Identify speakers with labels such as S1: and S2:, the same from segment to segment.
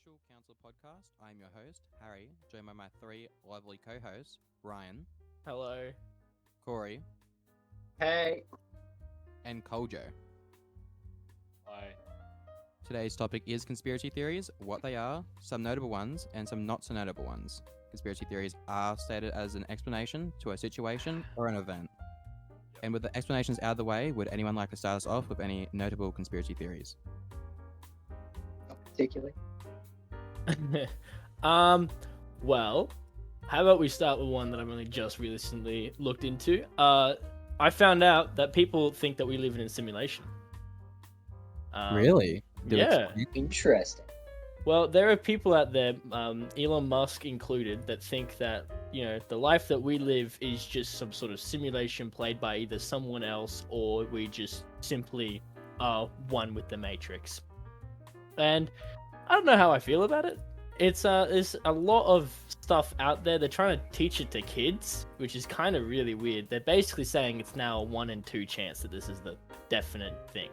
S1: official council podcast. I'm your host, Harry, joined by my three lovely co-hosts, Ryan,
S2: Hello.
S1: Corey,
S3: Hey.
S1: and Koljo.
S4: Hi.
S1: Today's topic is conspiracy theories, what they are, some notable ones, and some not so notable ones. Conspiracy theories are stated as an explanation to a situation or an event. And with the explanations out of the way, would anyone like to start us off with any notable conspiracy theories?
S3: Not particularly.
S2: Well, how about we start with one that I've only just recently looked into. I found out that people think that we live in a simulation.
S1: Really?
S2: Yeah.
S3: Interesting.
S2: Well, there are people out there, Elon Musk included, that think that, the life that we live is just some sort of simulation played by either someone else or we just simply are one with the Matrix. And I don't know how I feel about it. There's a lot of stuff out there. They're trying to teach it to kids, which is kind of really weird. They're basically saying it's now a 1 in 2 chance that this is the definite thing.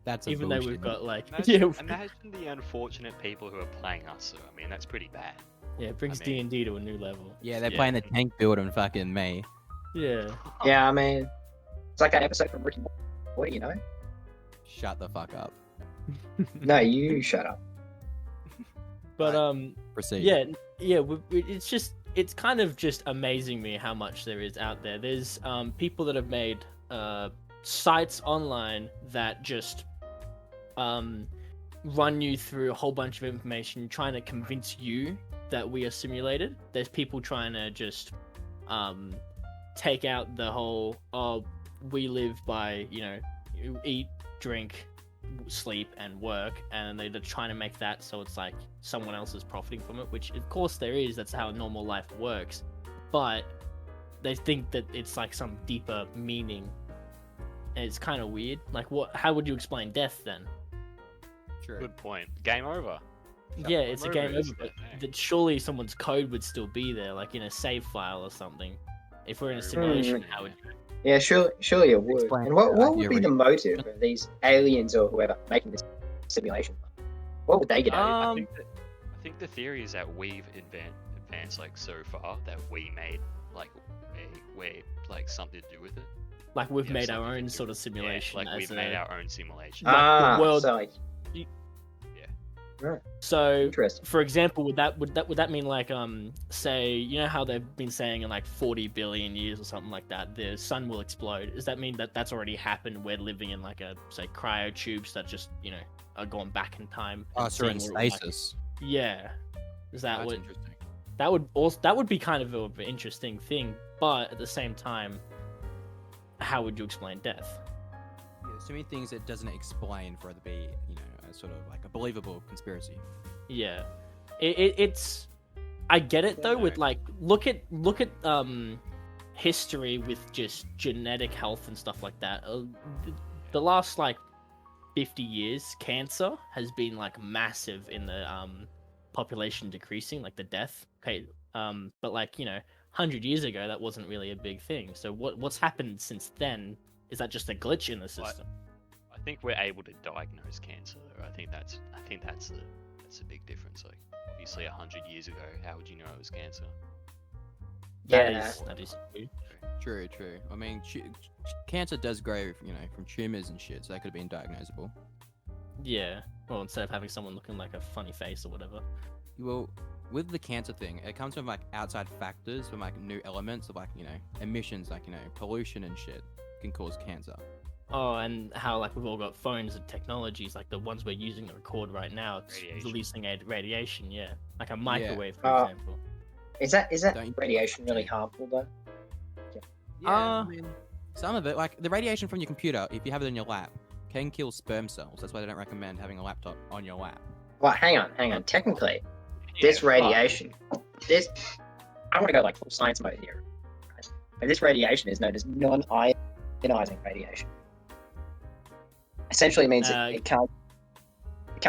S1: That's
S2: Even though we've got
S4: Imagine the unfortunate people who are playing us. So, I mean, that's pretty bad.
S2: Yeah, it brings D&D to a new level.
S1: Yeah, they're playing the tank build and fucking me.
S2: Yeah.
S3: Yeah, I mean, it's like that episode from Ricky Morty, you know?
S1: Shut the fuck up.
S3: No, you shut up.
S2: But
S1: Proceed.
S2: it's kind of just amazing me how much there is out there. There's people that have made sites online that just run you through a whole bunch of information trying to convince you that we are simulated. There's people trying to just take out the whole we live by you eat, drink, sleep and work, and they're trying to make that so it's like someone else is profiting from it, which of course there is. That's how normal life works, but they think that it's like some deeper meaning, and it's kind of weird. Like, how would you explain death then?
S1: True.
S4: Good point. Game over.
S2: Yeah, it's a game over, but
S4: hey.
S2: that surely someone's code would still be there, like in a save file or something. If we're in a simulation, how would you?
S3: Yeah, surely it would.
S1: Explain
S3: And what
S1: that,
S3: would be
S1: yeah,
S3: the motive of these aliens or whoever making this simulation? What would they get out of it?
S4: I think the theory is that we've advanced like so far that we made like we're like something to do with it.
S2: Like we've made our
S4: something to
S2: own
S4: do
S2: sort of
S4: with it.
S2: simulation.
S4: Yeah, like we've made our own simulation.
S2: like the world-
S3: So like,
S4: Yeah.
S3: right,
S2: So,
S3: interesting.
S2: for example, would that mean like say how they've been saying in like 40 billion years or something like that the sun will explode? Does that mean that that's already happened? We're living in like a say cryotubes that just are going back in time.
S1: Oh,
S2: and
S1: so we're in
S2: seeing what it was like?
S1: stasis.
S2: Yeah. Is that
S1: That's
S2: what?
S1: interesting.
S2: That would be kind of an interesting thing, but at the same time, how would you explain death?
S1: Yeah, there's too many things it doesn't explain for it to be, a sort of like a believable conspiracy.
S2: Yeah, it's. I get it though. With like, look at history with just genetic health and stuff like that. The last like 50 years, cancer has been like massive in the population decreasing, like the death. Okay, but like 100 years ago, that wasn't really a big thing. So what's happened since then? Is that just a glitch in the system?
S4: I think we're able to diagnose cancer though. I think that's the big difference. Like obviously 100 years ago, how would you know it was cancer?
S3: Yeah.
S2: That is
S1: True. I mean, cancer does grow, from tumors and shit, so that could have been diagnosable.
S2: yeah. Well, instead of having someone looking like a funny face or whatever.
S1: Well, with the cancer thing, it comes from like outside factors, from like new elements of like emissions, like pollution and shit can cause cancer.
S2: Oh, and how like we've all got phones and technologies, like the ones we're using to record right now, it's
S4: Radiation.
S2: releasing radiation. Yeah, like a microwave, for
S3: Uh,
S2: example.
S3: Is that
S1: Don't you-
S3: radiation really harmful though?
S1: Yeah, I mean, some of it, like the radiation from your computer, if you have it in your lap, can kill sperm cells. That's why they don't recommend having a laptop on your lap.
S3: Well, hang on. Technically, this radiation, I want to go like full science mode here. Right? But this radiation is known as non-ionizing radiation. Essentially, it means it can't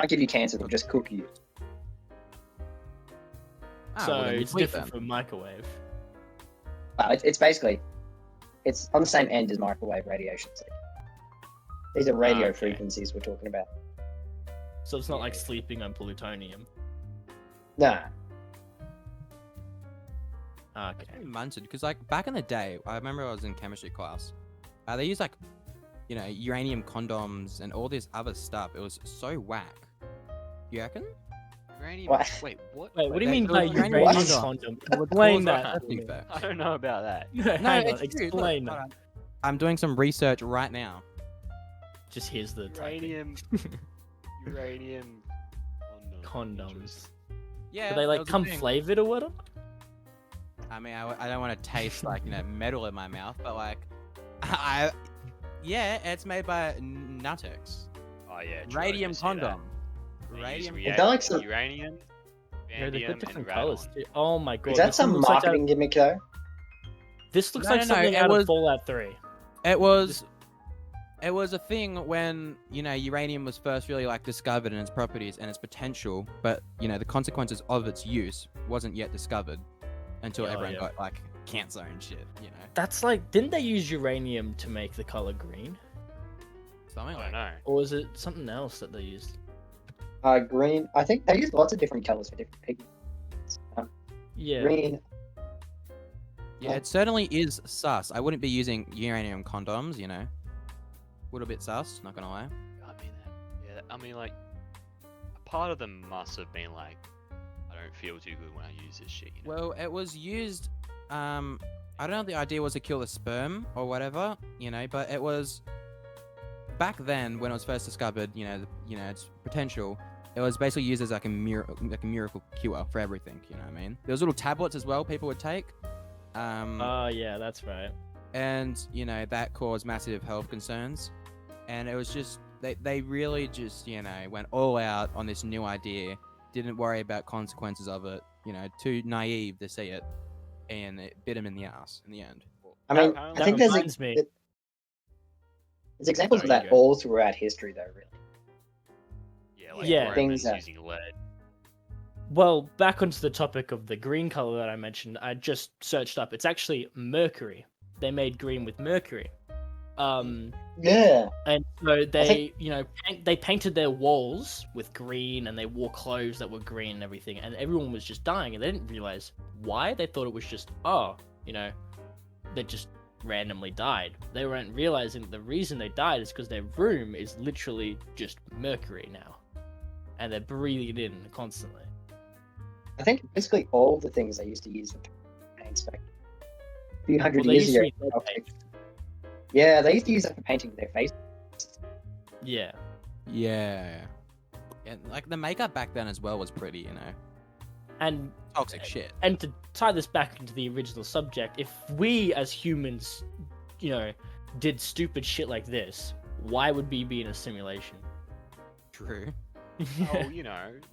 S3: give you cancer; it'll just cook you.
S1: Ah,
S2: So
S1: well, then you
S2: it's
S1: sleep
S2: different
S1: then.
S2: from microwave.
S3: It's basically on the same end as microwave radiation. So these are radio
S2: okay.
S3: frequencies we're talking about.
S2: So it's not like sleeping on plutonium.
S3: Nah.
S2: Okay.
S1: Munted, because like back in the day, I remember I was in chemistry class. They used like, uranium condoms and all this other stuff. It was so whack. You reckon?
S4: Uranium.
S3: What?
S4: Wait, what?
S2: Wait, what do you
S1: They-
S2: mean
S1: it
S2: by
S1: was uranium
S2: uranium
S3: condom.
S2: condom?
S1: It would
S2: Explain
S1: cause,
S2: that.
S1: like,
S2: to me.
S1: effect.
S4: I don't know about that.
S2: Hang on,
S1: it's true. Look,
S2: explain
S1: hold
S2: that.
S1: on. I'm doing some research right now.
S2: Just here's the typing.
S4: Uranium.
S2: Condoms.
S1: Yeah.
S2: Do they
S1: that
S2: like
S1: was a
S2: come
S1: thing.
S2: flavored or whatever?
S1: I mean, I don't want to taste like metal in my mouth, but like, it's made by Nutex.
S4: Oh yeah. true, I
S1: Radium
S4: did see that.
S1: condom.
S4: They use
S1: Radium.
S3: Is that like some-
S4: uranium,
S2: Yeah, they've
S4: vanadium,
S2: got
S4: and
S2: different
S4: radon.
S2: colors. Too. Oh my god.
S3: Is that
S2: this one
S3: some
S2: looks like
S3: marketing gimmick though?
S2: this looks
S1: No,
S2: like
S1: no, no,
S2: something
S1: it
S2: out
S1: was-
S2: of Fallout 3.
S1: It was a thing when uranium was first really like discovered and its properties and its potential, but the consequences of its use wasn't yet discovered until
S2: Oh,
S1: everyone
S2: yeah.
S1: got like cancer and shit.
S2: That's like, didn't they use uranium to make the color green?
S1: Something
S4: I
S1: like
S4: don't know.
S2: Or was it something else that they used?
S3: Green. I think they use lots of different colors for different pigments.
S2: Yeah.
S3: Green.
S1: Yeah, it certainly is sus. I wouldn't be using uranium condoms. Would a bit sus. Not gonna lie.
S4: I mean, like, a part of them must have been like, I don't feel too good when I use this shit.
S1: Well, it was used. I don't know if the idea was to kill the sperm or whatever, but it was back then when it was first discovered. Its potential. It was basically used as like a miracle cure for everything. You know what I mean? There was little tablets as well people would take.
S2: Oh yeah, that's right.
S1: And that caused massive health concerns. And it was just they really just went all out on this new idea. Didn't worry about consequences of it. Too naive to see it, and it bit him in the ass in the end.
S3: I mean,
S4: That
S3: I think there's
S2: reminds me.
S3: there's examples of
S2: Sorry,
S3: that
S2: you go.
S3: all throughout history, though. Really.
S4: Yeah, like
S2: Yeah.
S3: Things
S4: Romans
S3: that-
S4: using lead.
S2: Well, back onto the topic of the green color that I mentioned, I just searched up. It's actually mercury. They made green with mercury.
S3: Yeah.
S2: And so they,
S3: think-
S2: they painted their walls with green, and they wore clothes that were green and everything, and everyone was just dying, and they didn't realize why. They thought it was just, they just randomly died. They weren't realizing that the reason they died is because their room is literally just mercury now, and they're breathing it in constantly.
S3: I think basically all the things they used to use for paints back a few hundred
S2: Well, they
S3: years
S2: used to
S3: ago.
S2: use lead paint.
S3: Yeah, they used to use that for painting their face.
S2: Yeah.
S1: Yeah. And like the makeup back then as well was pretty,
S2: And
S1: toxic shit.
S2: and to tie this back into the original subject, if we as humans, did stupid shit like this, why would we be in a simulation?
S1: True.
S4: Oh,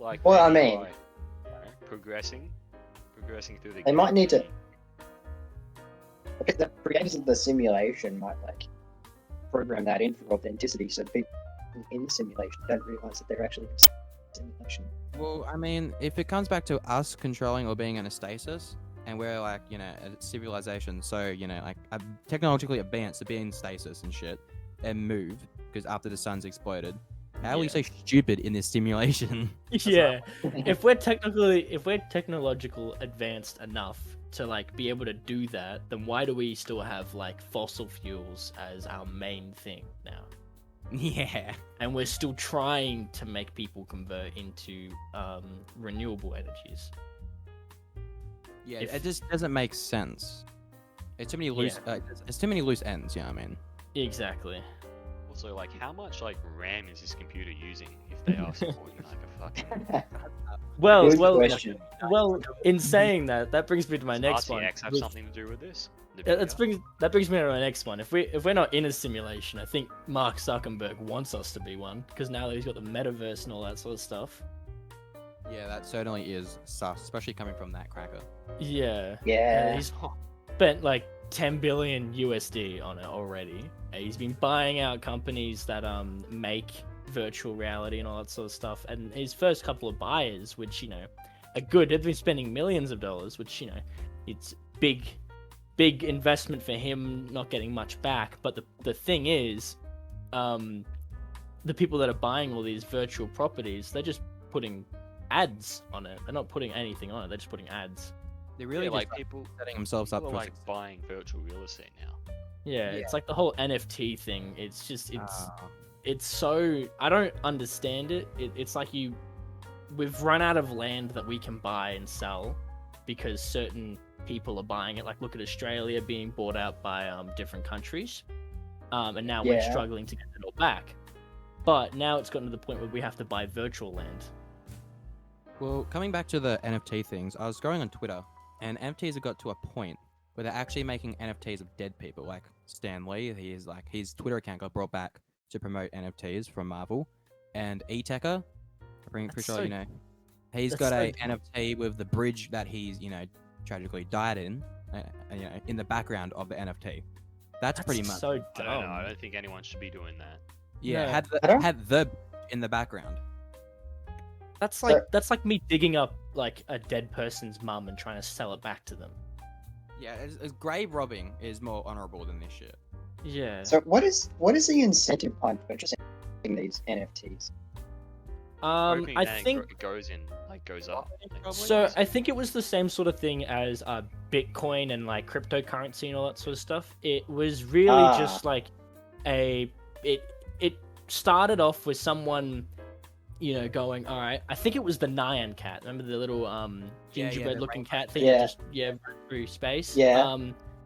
S4: like.
S3: Well, I
S4: maybe
S3: mean-
S4: by, progressing through the.
S3: They might need to-
S4: game.
S3: Because the creators of the simulation might program that in for authenticity, so people in the simulation don't realize that they're actually in a simulation.
S1: Well, I mean, if it comes back to us controlling or being in a stasis, and we're like, a civilization, so, technologically advanced to be in stasis and shit, and move, because after the sun's exploded, how are we
S2: Yeah.
S1: so stupid in this simulation?
S2: Yeah. If we're technological advanced enough to be able to do that, then why do we still have fossil fuels as our main thing now?
S1: Yeah.
S2: And we're still trying to make people convert into renewable energies.
S1: Yeah,
S2: If-
S1: it just doesn't make sense. It's too many loose. It's too many loose ends. You know what I mean?
S2: Exactly.
S4: Also, how much RAM is this computer using if they are supporting a fucking.
S2: Well,
S3: Good
S2: well,
S3: question.
S2: well. In saying that, that brings me to my
S4: Does
S2: next one.
S4: RTX have
S2: which-
S4: something to do with this? The
S2: That brings me to my next one. If we're not in a simulation, I think Mark Zuckerberg wants us to be one, because now that he's got the metaverse and all that sort of stuff.
S1: Yeah, that certainly is sus, especially coming from that cracker.
S2: Yeah.
S3: Yeah.
S2: He's spent 10 billion USD on it already. He's been buying out companies that make virtual reality and all that sort of stuff. And his first couple of buyers, which are good, they've been spending millions of dollars, which it's big investment for him, not getting much back. But the thing is, the people that are buying all these virtual properties, they're just putting ads on it. They're not putting anything on it. They're just putting ads.
S1: They're really
S4: Yeah,
S1: just
S4: like people
S1: setting themselves up
S4: are
S1: for
S4: like buying virtual real estate now.
S2: Yeah,
S1: Yeah.
S2: it's like the whole NFT thing. It's just
S1: Ah.
S2: it's so I don't understand it. It's like we've run out of land that we can buy and sell because certain people are buying it. Like look at Australia being bought out by different countries, and now we're
S3: Yeah.
S2: struggling to get it all back. But now it's gotten to the point where we have to buy virtual land.
S1: Well, coming back to the NFT things, I was going on Twitter, and NFTs have got to a point where they're actually making NFTs of dead people, like Stan Lee. His Twitter account got brought back to promote NFTs from Marvel, and E-Tecker, I'm pretty
S2: That's
S1: sure
S2: so-
S1: you know, he's
S2: that's
S1: got
S2: so
S1: a
S2: dumb.
S1: NFT with the bridge that he's tragically died in, in the background of the NFT. That's pretty much
S2: so
S4: I
S2: dumb.
S4: don't know. I don't think anyone should be doing that.
S1: yeah.
S2: No.
S3: I don't-
S1: Had the in the background.
S2: That's like me digging up like a dead person's mum and trying to sell it back to them.
S1: Yeah, grave robbing is more honorable than this shit.
S2: Yeah.
S3: So what is the incentive behind purchasing these NFTs?
S4: Hoping
S2: I
S4: that
S2: think
S4: it goes up. Like,
S2: so. I think it was the same sort of thing as Bitcoin and like cryptocurrency and all that sort of stuff. It was really just like it started off with someone, going, all right. I think it was the Nyan cat. Remember the little gingerbread looking cat thing?
S3: Yeah.
S2: That just ran through space.
S3: Yeah.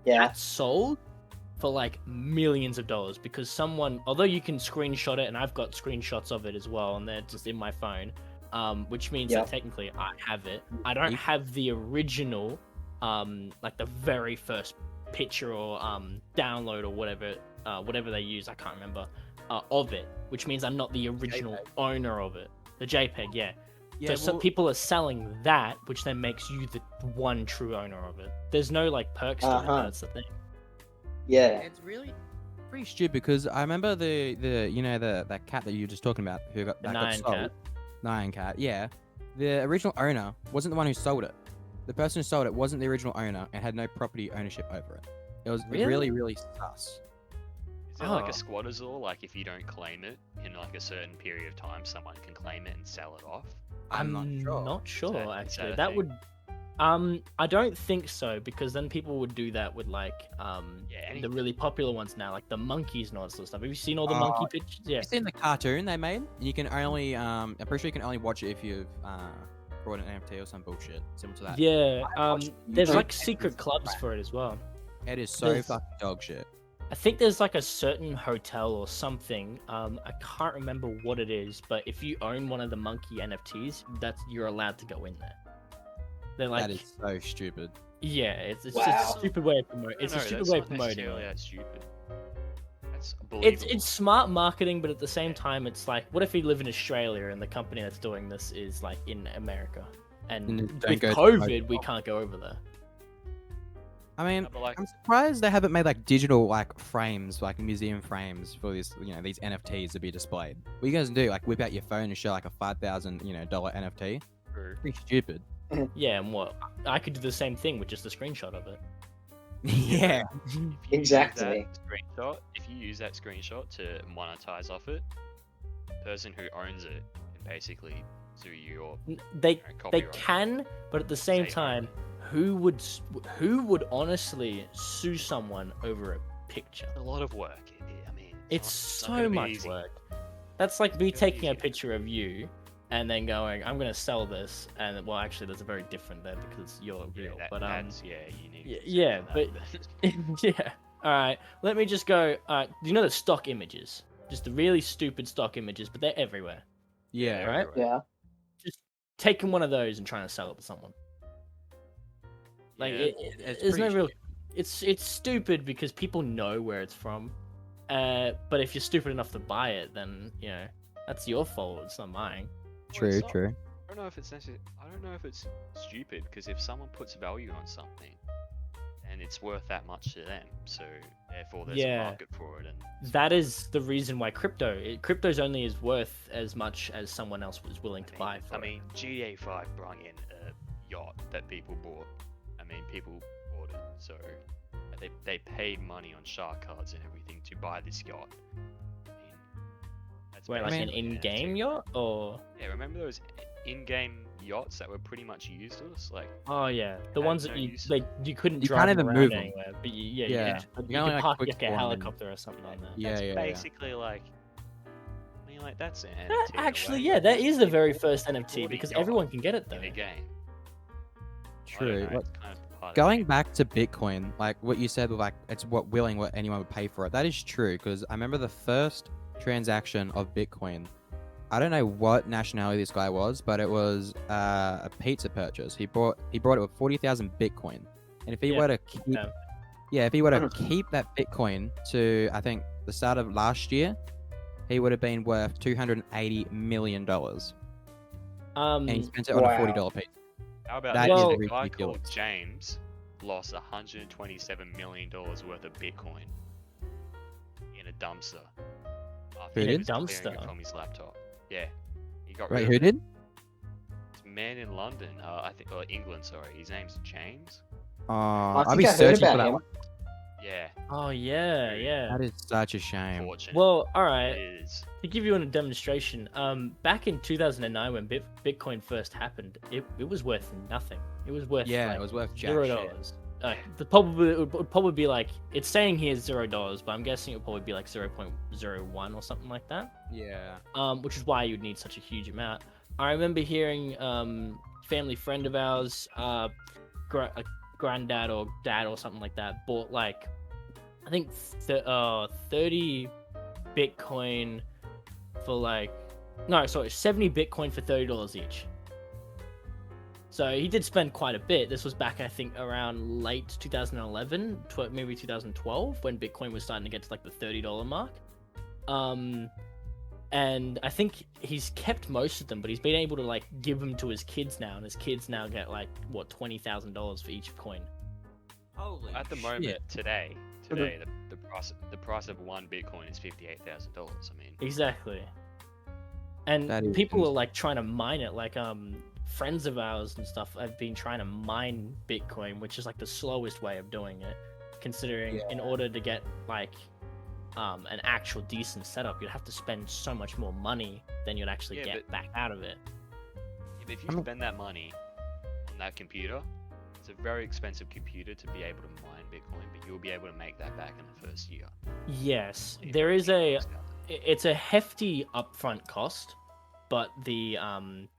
S3: Yeah.
S2: That sold for like millions of dollars because someone, although you can screenshot it, and I've got screenshots of it as well, and they're just in my phone, which means
S3: Yep.
S2: that technically I have it. I don't have the original, like the very first picture or download or whatever they use. I can't remember of it, which means I'm not the original owner of it. The JPEG, yeah.
S1: Yeah,
S2: So some people are selling that, which then makes you the one true owner of it. There's no like perks to it.
S3: Uh-huh.
S2: That's the thing.
S3: Yeah.
S1: it's really pretty stupid because I remember that cat that you were just talking about who got
S2: The
S1: that got
S2: Nyan
S1: sold.
S2: cat.
S1: Nyan cat, yeah. The original owner wasn't the one who sold it. The person who sold it wasn't the original owner and had no property ownership over it. It was
S2: Really?
S1: really, really sus.
S4: Is there like
S2: Oh.
S4: a squatter's law? Like if you don't claim it in like a certain period of time, someone can claim it and sell it off.
S1: I'm not sure.
S2: Not sure
S4: Is that
S2: actually.
S4: a
S2: That
S4: thing?
S2: would. I don't think so because then people would do that with like the
S4: anything.
S2: really popular ones now, like the monkeys and all that sort of stuff. Have you seen all the
S1: Oh,
S2: monkey pictures? Yeah.
S1: Have you seen the cartoon they made? You can only I'm pretty sure you can only watch it if you've brought an NFT or some bullshit similar to that.
S2: Yeah.
S1: watched
S2: There's
S1: YouTube
S2: like
S1: videos
S2: secret
S1: of
S2: clubs
S1: that.
S2: for it as well.
S1: It is so
S2: There's-
S1: fucking dog shit.
S2: I think there's like a certain hotel or something. I can't remember what it is, but if you own one of the monkey NFTs, you're allowed to go in there. They're like,
S1: That is so stupid.
S2: yeah, it's just
S3: Wow.
S2: a stupid way of promoting. It's a stupid way of promoting
S4: necessarily
S2: it.
S4: that stupid. That's unbelievable.
S2: It's smart marketing, but at the same time, it's like, what if we live in Australia and the company that's doing this is like in America, and
S1: And don't
S2: with
S1: go to
S2: COVID, we can't go over there.
S1: I mean,
S4: No, but, like,
S1: I'm surprised they haven't made like digital like frames, like museum frames for this, these NFTs to be displayed. What you guys do, like whip out your phone and show like a $5,000, dollar NFT?
S4: true.
S1: Pretty stupid.
S2: Yeah, and what I could do the same thing with just a screenshot of it.
S1: Yeah.
S4: If you
S3: Exactly.
S4: if you use that screenshot to monetize off it, the person who owns it can basically sue you or
S2: They
S4: copyright.
S2: can, but at the same
S4: Say
S2: time, who would honestly sue someone over a picture?
S4: a lot of work. I mean,
S2: It's
S4: not
S2: so
S4: gonna be
S2: much
S4: easy.
S2: work. That's like me
S4: It's gonna be
S2: taking a
S4: easy.
S2: picture of you and then going, I'm gonna sell this, and well, actually, there's a very different there because you're
S4: Yeah,
S2: real.
S4: that,
S2: but
S4: that's you need.
S2: yeah,
S4: to
S2: yeah,
S4: say that.
S2: yeah. All right, let me just go. Do you know the stock images? Just the really stupid stock images, but they're everywhere.
S1: Yeah.
S2: Right?
S3: Yeah.
S2: Taking one of those and trying to sell it to someone. Like
S4: Yeah,
S1: it's
S2: there's no
S1: pretty
S2: real. It's stupid because people know where it's from. But if you're stupid enough to buy it, then that's your fault. It's not mine.
S1: True,
S4: it's not-
S1: true.
S4: I don't know if it's necessary. I don't know if it's stupid because if someone puts value on something, and it's worth that much to them, so therefore there's
S2: Yeah.
S4: a market for it, and
S2: That is the reason why crypto's only is worth as much as someone else was willing to buy for
S4: I
S2: it.
S4: mean, GTA 5 brought in a yacht that people bought. I mean, people bought it, so they paid money on shark cards and everything to buy this yacht. I mean, that's
S2: Wait, like an
S4: basically
S2: in-game
S4: NFT.
S2: yacht or
S4: Yeah, remember those in-game yachts that were pretty much useless. Like,
S2: Oh yeah, the
S4: Had
S2: ones
S4: no
S2: that you
S4: use.
S2: like you couldn't
S1: You
S2: drive
S1: can't even
S2: around
S1: move 'em.
S2: anywhere. But
S1: Yeah.
S2: you
S1: You
S2: could
S1: can only, like,
S2: park
S1: quick
S2: like a
S1: spawn 'em.
S2: helicopter or something on there.
S1: Yeah,
S4: that's
S1: yeah, yeah.
S4: basically like, I mean, like that's an
S2: That,
S4: NFT. in a
S2: actually,
S4: way.
S2: yeah, that is the
S4: People
S2: very first NFT
S4: bought a
S2: because
S4: yacht
S2: everyone can get it though.
S4: in a game. I don't
S1: True.
S4: know,
S1: Like,
S4: it's kind of part of the
S1: going
S4: game.
S1: back to Bitcoin, like what you said, like it's what anyone would pay for it. That is true because I remember the first transaction of Bitcoin. I don't know what nationality this guy was, but it was a pizza purchase. He brought it with 40,000 Bitcoin, and if he
S2: Yeah,
S1: were to keep,
S2: yeah.
S1: if he were to keep that Bitcoin to I think the start of last year, he would have been worth $280 million, and he spent it on a
S3: Wow.
S1: $40 pizza.
S4: How about
S1: That
S4: this?
S2: is
S4: A guy
S1: ridiculous.
S4: called James lost $127 million worth of Bitcoin in a dumpster. After
S1: Who
S4: he
S1: did?
S4: was clearing it
S2: Dumpster?
S4: from his laptop. Yeah, he got
S1: Wait,
S4: rid
S1: who
S4: of it.
S1: did?
S4: It's a man in London, I think, or England. Sorry, his name's James.
S3: I
S1: I'll be
S3: think I heard
S1: searching for
S3: about
S1: that
S3: him.
S1: one.
S4: Yeah,
S2: Oh yeah, yeah.
S1: That is such a shame.
S4: fortunate.
S2: Well, all
S4: it
S2: right.
S4: is.
S2: To give you a demonstration, back in 2009 when Bitcoin first happened, it was worth nothing. It was worth
S1: Yeah,
S2: like,
S1: it was worth jack
S2: $0.
S1: shit.
S2: It would probably be like it's saying here $0, but I'm guessing it would probably be like 0.01 or something like that.
S1: Yeah.
S2: Which is why you'd need such a huge amount. I remember hearing family friend of ours, a granddad or dad or something like that, bought like I think 30 Bitcoin for like 70 Bitcoin for $30 each. So he did spend quite a bit. This was back, I think, around late 2011, maybe 2012, when Bitcoin was starting to get to like the $30 mark. And I think he's kept most of them, but he's been able to like give them to his kids now, and his kids now get like what $20,000 for each coin.
S1: Holy
S4: At the moment, today, the price of one Bitcoin is $58,000. I mean,
S2: Exactly. And
S1: That is
S2: people
S1: ins-
S2: are like trying to mine it, like friends of ours and stuff have been trying to mine Bitcoin, which is like the slowest way of doing it, considering in order to get like an actual decent setup, you'd have to spend so much more money than you'd actually
S4: Yeah,
S2: get back out of it.
S4: if you
S1: I mean-
S4: spend that money on that computer, it's a very expensive computer to be able to mine Bitcoin, but you'll be able to make that back in the first year.
S2: Yes,
S4: If
S2: there is
S4: everything
S2: a
S4: works out.
S2: it's a hefty upfront cost, but the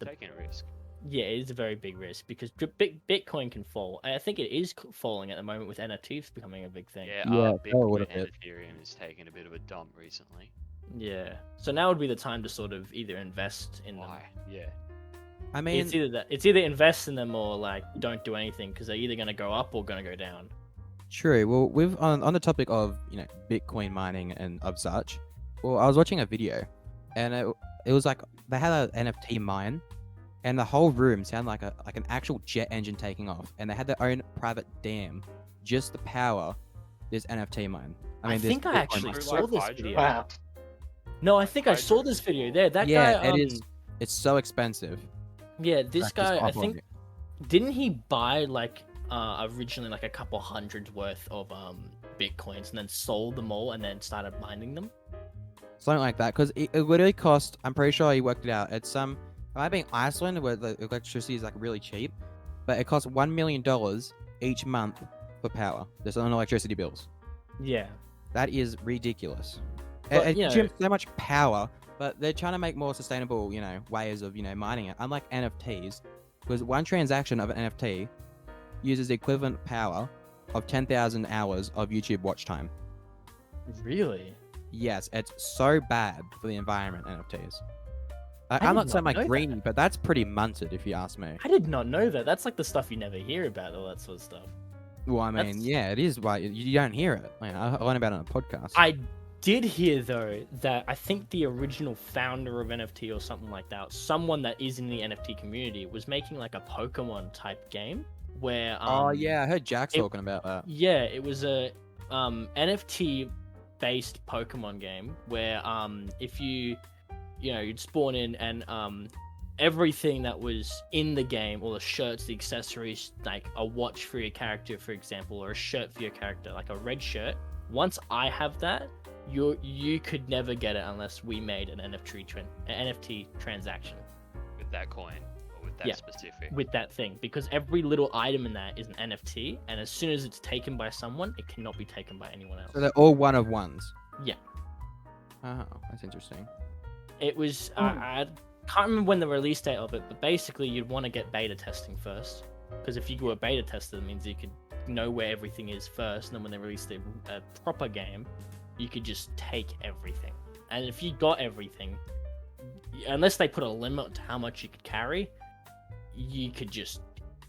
S4: Taking a risk.
S2: yeah, it is a very big risk because Bitcoin can fall. I think it is falling at the moment with NFTs becoming a big thing.
S4: Yeah,
S1: Yeah, so
S4: Bitcoin
S1: would
S4: and
S1: it.
S4: Ethereum is taking a bit of a dump recently.
S2: Yeah. So now would be the time to sort of either invest in them.
S4: Why? Yeah.
S1: I mean,
S2: It's either that. It's either invest in them or like don't do anything because they're either gonna go up or gonna go down.
S1: true. Well, with on the topic of Bitcoin mining and of such, well, I was watching a video, and it was like they had an NFT mine, and the whole room sounded like an actual jet engine taking off, and they had their own private dam just to power this NFT mine.
S2: I
S1: this
S2: think I
S1: Bitcoin
S2: actually
S1: mine.
S2: saw
S4: Like
S2: this
S4: Hydra?
S2: video.
S3: Wow.
S2: No, I think I saw
S4: Hydra.
S2: this video. There, that
S1: Yeah,
S2: guy.
S1: it is. It's so expensive.
S2: Yeah, this
S1: Like, just
S2: guy. I
S1: hop on
S2: think
S1: it.
S2: didn't he buy like originally like a couple hundred worth of bitcoins and then sold them all and then started mining them?
S1: Something like that, because it literally cost. I'm pretty sure he worked it out. It's it might be in Iceland where the electricity is like really cheap, but it costs $1 million each month for power. There's on electricity bills.
S2: Yeah.
S1: That is ridiculous.
S2: But,
S1: It
S2: you know-
S1: consumes so much power, but they're trying to make more sustainable, ways of mining it. Unlike NFTs, because one transaction of an NFT uses the equivalent power of 10,000 hours of YouTube watch time.
S2: Really?
S1: Yes, it's so bad for the environment, NFTs.
S2: I
S1: I'm
S2: did
S1: not saying
S2: not
S1: like
S2: know
S1: greedy, but that's pretty munted if you ask me.
S2: I did not know that. That's like the stuff you never hear about, all that sort of stuff.
S1: Well, I mean,
S2: That's-
S1: yeah, it is why you don't hear it. I learned about it on a podcast.
S2: I did hear though that I think the original founder of NFT or something like that, someone that is in the NFT community, was making like a Pokemon type game where
S1: oh yeah, I heard Jack's
S2: it-
S1: talking about that.
S2: yeah, it was a NFT based Pokemon game where if you'd spawn in and everything that was in the game, all the shirts, the accessories, like a watch for your character, for example, or a shirt for your character, like a red shirt. Once I have that, you could never get it unless we made an NFT transaction.
S4: With that coin. that
S2: Yeah.
S4: specific.
S2: with that thing, because every little item in that is an NFT, and as soon as it's taken by someone, it cannot be taken by anyone else.
S1: So they're all one of ones.
S2: Yeah.
S1: Oh, that's interesting.
S2: It was I can't remember when the release date of it, but basically you'd want to get beta testing first, because if you go a beta tester, that means you could know where everything is first, and then when they release a proper game, you could just take everything. And if you got everything, unless they put a limit to how much you could carry, you could just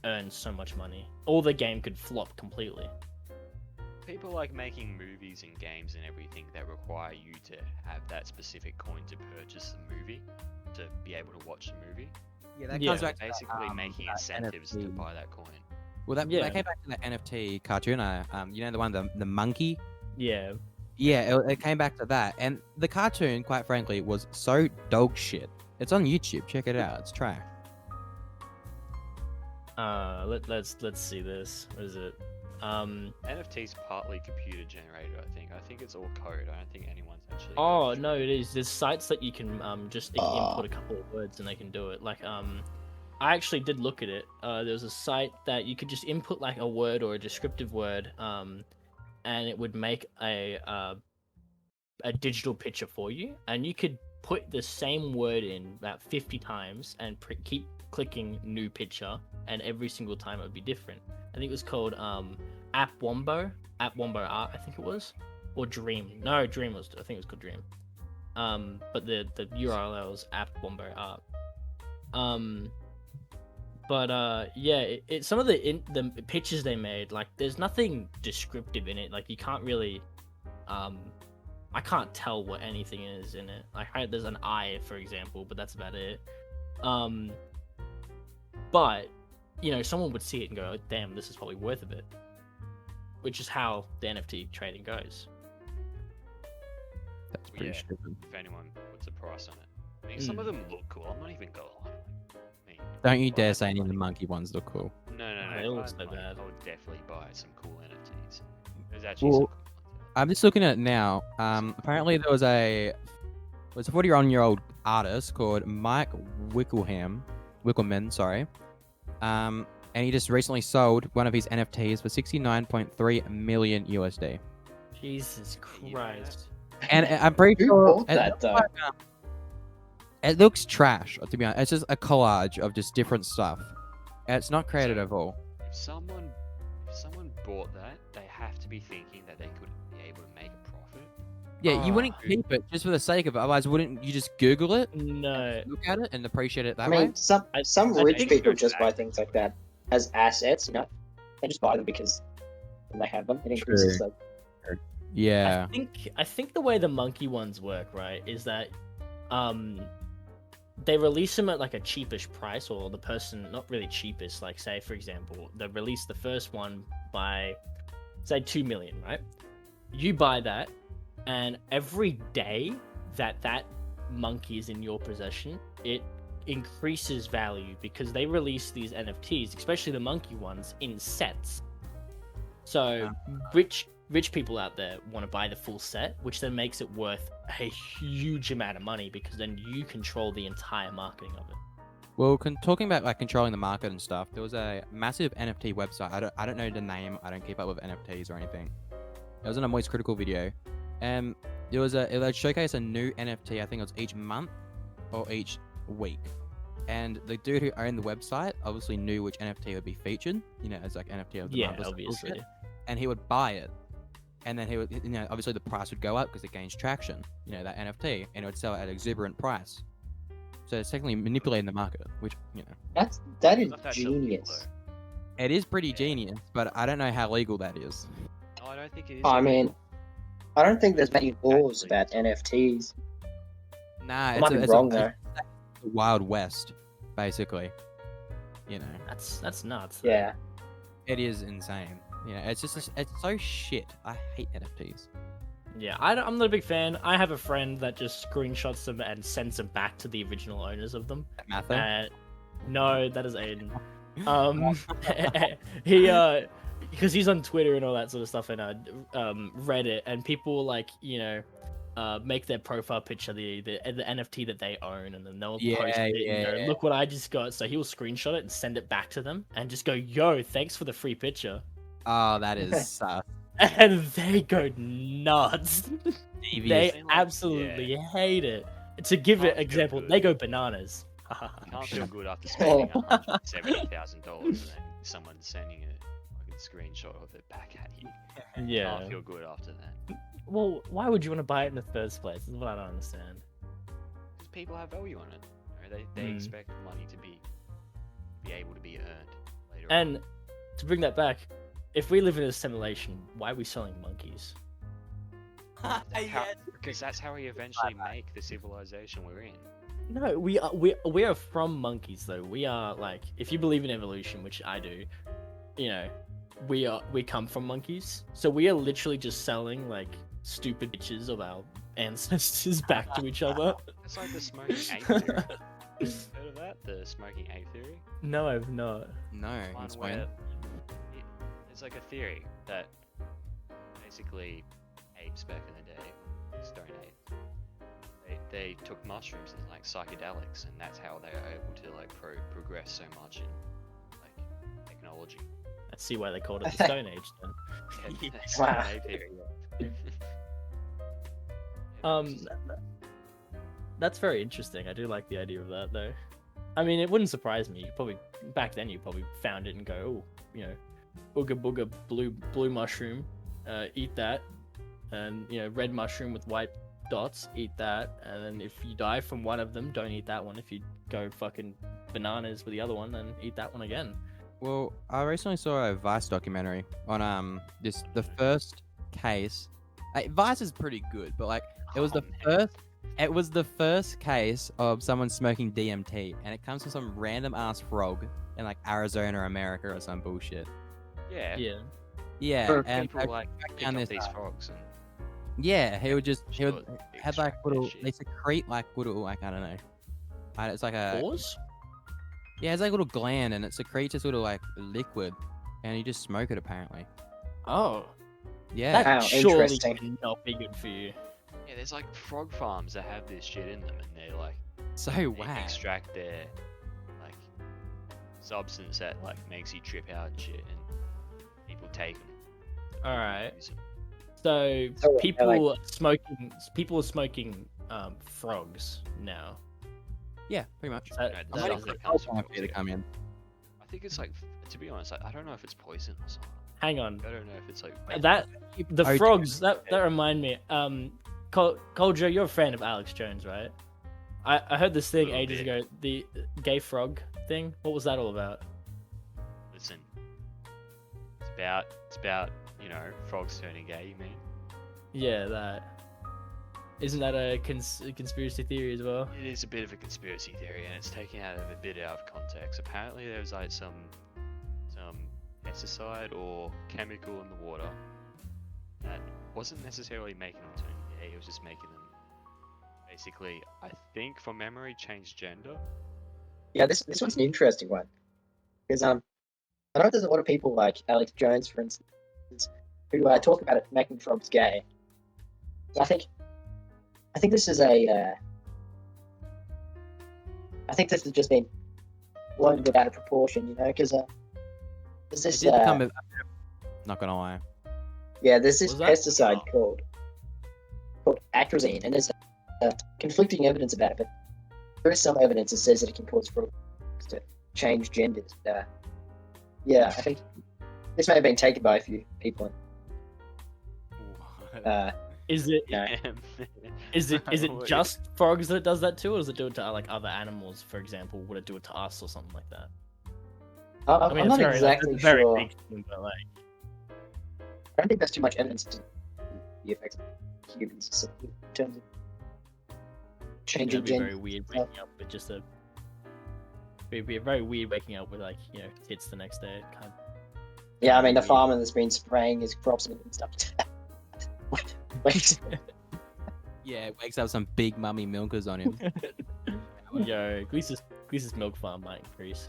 S2: earn so much money, or the game could flop completely.
S4: People like making movies and games and everything that require you to have that specific coin to purchase the movie, to be able to watch the movie.
S1: Yeah, that
S2: Yeah.
S1: comes back to
S4: Basically making
S1: that
S4: incentives to
S1: NFT.
S4: buy that coin.
S1: Well, that
S2: Yeah.
S1: came back to that NFT cartoon. You know the one, the monkey.
S2: Yeah.
S1: Yeah, it came back to that, and the cartoon, quite frankly, was so dog shit. It's on YouTube. Check it out. It's trash.
S2: Let's see this. What is it?
S4: NFT's partly computer generated, I think. I think it's all code. I don't think anyone's actually.
S2: Oh no, it is. There's sites that you can just input a couple of words and they can do it. Like I actually did look at it. There was a site that you could just input like a word or a descriptive word, and it would make a digital picture for you, and you could put the same word in about 50 times and keep clicking new picture, and every single time it would be different. I think it was called App Wombo Art, I think it was, or Dream. No, Dream was. I think it was called Dream. But the URL was App Wombo Art. Yeah, some of the pictures they made, like there's nothing descriptive in it. Like you can't really, I can't tell what anything is in it. Like there's an eye, for example, but that's about it. But you know, someone would see it and go, "Damn, this is probably worth a bit," which is how the NFT trading goes.
S1: That's pretty
S4: Yeah.
S1: stupid.
S4: If anyone puts a price on it. I mean, some of them look cool. I'm not even gonna lie. I mean,
S1: Don't you
S4: if I
S1: dare
S4: had
S1: say
S4: the
S1: any of the
S4: money-
S1: monkey ones look cool.
S4: No,
S2: They
S4: if
S2: all
S4: I
S2: look
S4: had
S2: so
S4: the money,
S2: bad.
S4: I would definitely buy some cool NFTs. There's actually
S1: Well,
S4: some cool ones.
S1: I'm just looking at it now. Apparently there was a 41-year-old artist called Mike Wickelman, sorry. And he just recently sold one of his NFTs for 69.3 million USD.
S2: Jesus
S4: You know that?
S2: Christ.
S1: And I'm pretty
S3: Who
S1: sure
S3: bought
S1: it
S3: that
S1: looks
S3: though?
S1: like, it looks trash, to be honest. It's just a collage of just different stuff. It's not created at all.
S4: If someone bought that, they have to be thinking that they could be able to make a profit.
S1: Yeah, you wouldn't
S2: Ah.
S1: keep it just for the sake of it. Otherwise, wouldn't you just Google it,
S2: No.
S1: look at it, and appreciate it that
S3: I
S1: way?
S3: mean, some
S2: I
S3: rich
S2: think
S3: people
S4: it's
S3: just buy
S4: accurate.
S3: things like that as assets. You know, they just buy them because when they have them, it increases
S1: True.
S3: them.
S1: Yeah.
S2: I think the way the monkey ones work, right, is that they release them at like a cheapish price, or the person, not really cheapest, like say for example, they release the first one by say 2 million, right? You buy that, and every day that monkey is in your possession, it increases value because they release these NFTs, especially the monkey ones, in sets. So rich people out there want to buy the full set, which then makes it worth a huge amount of money because then you control the entire marketing of it.
S1: Well, talking about like controlling the market and stuff, there was a massive NFT website. I don't know the name. I don't keep up with NFTs or anything. It was in a Moist Critical video, and it would showcase a new NFT. I think it was each month or each week. And the dude who owned the website obviously knew which NFT would be featured, you know, as like NFT of the
S2: Yeah,
S1: month or some
S2: obviously.
S1: bullshit. And he would buy it, and then he would, you know, obviously the price would go up because it gains traction, you know, that NFT, and it would sell at an exuberant price. So it's technically manipulating the market, which, you know,
S3: That is
S4: Not that illegal,
S3: genius.
S1: it is pretty
S4: Yeah.
S1: genius, but I don't know how legal that is.
S4: though. No, I don't think it is.
S3: I mean,
S4: illegal.
S3: I don't think there's many laws
S4: Actually.
S3: about NFTs.
S1: Nah,
S3: I might be
S1: it's
S3: wrong though.
S1: the Wild West, basically. You know,
S2: That's nuts.
S3: Yeah.
S1: it is insane. You know, it's just it's so shit. I hate NFTs.
S2: Yeah, I'm not a big fan. I have a friend that just screenshots them and sends them back to the original owners of them.
S1: Matho.
S2: No, that is Aiden. He because he's on Twitter and all that sort of stuff, and Reddit, and people like, you know, make their profile picture the NFT that they own, and then they'll
S1: Yeah,
S2: post it and go,
S1: yeah.
S2: look what I just got. So he'll screenshot it and send it back to them and just go, yo, thanks for the free picture.
S1: Oh, that is sus.
S2: And they go nuts.
S1: Devious.
S2: They
S4: Like,
S2: absolutely hate it. To give
S4: Can't
S2: it
S4: feel
S2: example,
S4: good.
S2: they go bananas.
S4: You can't feel good after spending $170,000 and then someone sending a screenshot of it back at you.
S2: Yeah.
S4: Can't feel good after that.
S2: Well, why would you want to buy it in the first place? This is what I don't understand.
S4: Because people have value on it. You know, they expect money to be able to be earned later on.
S2: And to bring that back, if we live in a simulation, why are we selling monkeys?
S4: Because that's how we eventually make the civilization we're in.
S2: No, we are from monkeys though. We are like, if you believe in evolution, which I do, you know, we come from monkeys. So we are literally just selling like stupid pictures of our ancestors back to each other.
S4: It's like the smoking ape theory. Heard of that? The smoking ape theory?
S2: No, I've not.
S1: No,
S4: One
S1: explain.
S4: where it's like a theory that basically apes back in the day, stone apes, they took mushrooms as like psychedelics, and that's how they are able to like progress so much in like technology.
S2: I see why they called it the Stone Age then.
S4: Yeah, that's
S3: Wow.
S4: the ape theory. Yeah,
S2: That's very interesting. I do like the idea of that though. I mean, it wouldn't surprise me. You probably back then you probably found it and go, oh, you know, booga booga blue mushroom, eat that, and you know, red mushroom with white dots, eat that, and then if you die from one of them, don't eat that one. If you go fucking bananas with the other one, then eat that one again.
S1: Well, I recently saw a Vice documentary on the first case. Vice is pretty good, but like it was the first case of someone smoking DMT, and it comes from some random ass frog in like Arizona, America, or some bullshit.
S4: yeah.
S1: Yeah,
S3: Sure.
S1: and
S4: People like pick
S1: down
S4: up
S1: this,
S4: these frogs and
S1: yeah, he would
S4: Sure,
S1: had like
S4: extract that
S1: little,
S4: shit.
S1: they secrete like little, like I don't know, it's like a
S2: Pause?
S1: yeah, it's like a little gland, and it secretes this little like liquid, and you just smoke it apparently.
S2: Oh,
S1: Yeah,
S2: that
S3: Wow,
S2: surely
S3: interesting.
S2: cannot be good for you.
S4: Yeah, there's like frog farms that have this shit in them, and they're like
S1: so
S4: they
S1: whack.
S4: extract their like substance that like makes you trip out and shit, and people take them.
S2: All right.
S4: Use 'em.
S2: So
S3: So,
S2: people are smoking frogs now.
S1: Yeah, pretty much.
S2: That-
S4: Right,
S2: that
S4: that's
S1: I'm
S2: is-
S4: not
S1: waiting
S4: the council
S1: for you to
S4: rules,
S1: come in.
S4: I think it's like, to be honest, I don't know if it's poison or something.
S2: Hang on.
S4: I don't know if it's like
S2: The
S1: Oh,
S2: frogs that remind me. Coljo, you're a fan of Alex Jones, right? I heard this thing
S4: Little
S2: ages
S4: bit.
S2: ago. The gay frog thing. What was that all about?
S4: Listen, it's about you know frogs turning gay. You mean?
S2: Yeah, that. Isn't that a conspiracy theory as well?
S4: It is a bit of a conspiracy theory, and it's taken out of a bit out of context. Apparently, there was like some pesticide or chemical in the water that wasn't necessarily making them turn gay. It was just making them basically, I think, from memory, change gender.
S3: Yeah, this one's an interesting one because I know there's a lot of people like Alex Jones, for instance, who talk about it making frogs gay. I think this is I think this has just been blown out of proportion, you know, because there's
S1: It
S3: this
S1: did become not gonna lie.
S3: there's this
S2: Was that-
S3: pesticide called atrazine, and there's conflicting evidence about it, but there is some evidence that says that it can cause frogs to change genders. Yeah, I think this may have been taken by a few people.
S2: Is it
S3: No.
S2: is it
S4: Wait.
S2: just frogs that it does that to, or does it do it to like other animals? For example, would it do it to us or something like that?
S3: I'm
S2: it's
S3: not
S2: very,
S3: exactly
S2: it's a very
S3: sure.
S2: big thing, but like,
S3: I don't think there's too much evidence to the effects of humans in terms of changing
S2: it'd be very
S3: gender.
S2: weird waking up with just a. It'd be very weird waking up with like tits the next day. It can't.
S3: Yeah, I mean the
S2: weird.
S3: farmer that's been spraying his crops and stuff. Wait,
S1: Yeah, wakes up some big mummy milkers on him.
S2: Yo, Gleese's milk farm might increase.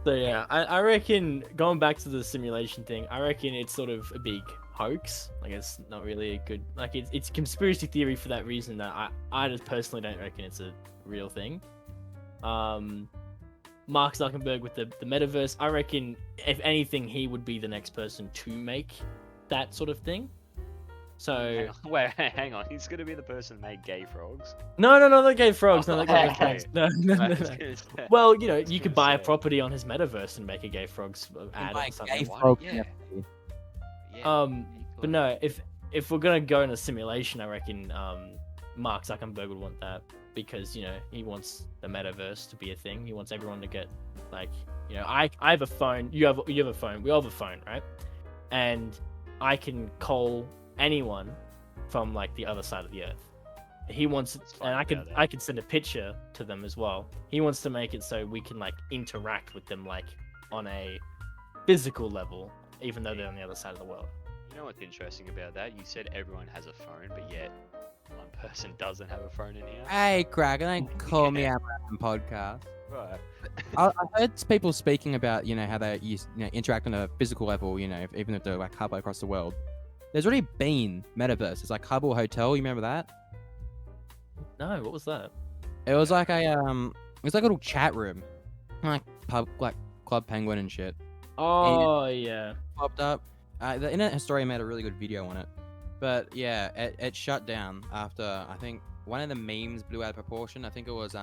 S2: So yeah, I reckon going back to the simulation thing, I reckon it's sort of a big hoax. Like it's not really a good like it's conspiracy theory for that reason that I just personally don't reckon it's a real thing. Mark Zuckerberg with the metaverse, I reckon if anything he would be the next person to make that sort of thing. So
S4: Hang on. He's gonna be the person that made gay frogs.
S2: no, not gay frogs. No, not gay
S4: Okay.
S2: frogs. No.
S4: I was gonna say-
S2: Well, you know,
S4: I was
S2: you could
S4: gonna
S2: buy a
S4: say,
S2: property on his metaverse and make a gay frogs ad
S1: buy
S2: or something.
S1: gay
S4: why-
S1: frog
S4: yeah.
S1: NFT.
S4: Yeah,
S2: But
S4: you could.
S2: no, if we're gonna go in a simulation, I reckon Mark Zuckerberg would want that because you know he wants the metaverse to be a thing. He wants everyone to get like you know I have a phone, you have a phone, we all have a phone, right? And I can call anyone from like the other side of the earth. He wants,
S4: What's fun
S2: and
S4: about that?
S2: I could send a picture to them as well. He wants to make it so we can like interact with them like on a physical level, even though they're on the other side of the world.
S4: You know what's interesting about that? You said everyone has a phone, but yet one person doesn't have a phone in here.
S1: Hey, Craig, don't call me out on podcast.
S4: Right.
S1: I heard people speaking about, you know, how they interact on a physical level, you know, even if they're like halfway across the world. There's already been Metaverse. It's like Hubble Hotel. You remember that?
S2: No, what was that?
S1: It was like a little chat room, like Club Penguin and shit.
S2: Oh yeah.
S1: Popped up. The Internet Historian made a really good video on it, but yeah, it shut down after I think one of the memes blew out of proportion. I think it was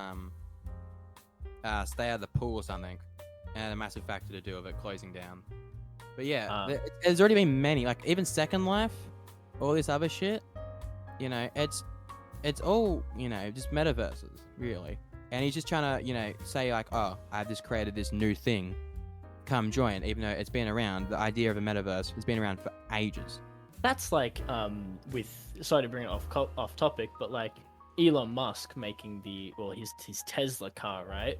S1: stay out of the pool or something, and a massive factor to do with it closing down. But yeah, there's already been many, like even Second Life, all this other shit. You know, it's all, you know, just metaverses really. And he's just trying to, you know, say like, oh, I've just created this new thing. Come join, even though it's been around. The idea of a metaverse has been around for ages.
S2: That's like with sorry to bring it off topic, but like Elon Musk making his Tesla car, right?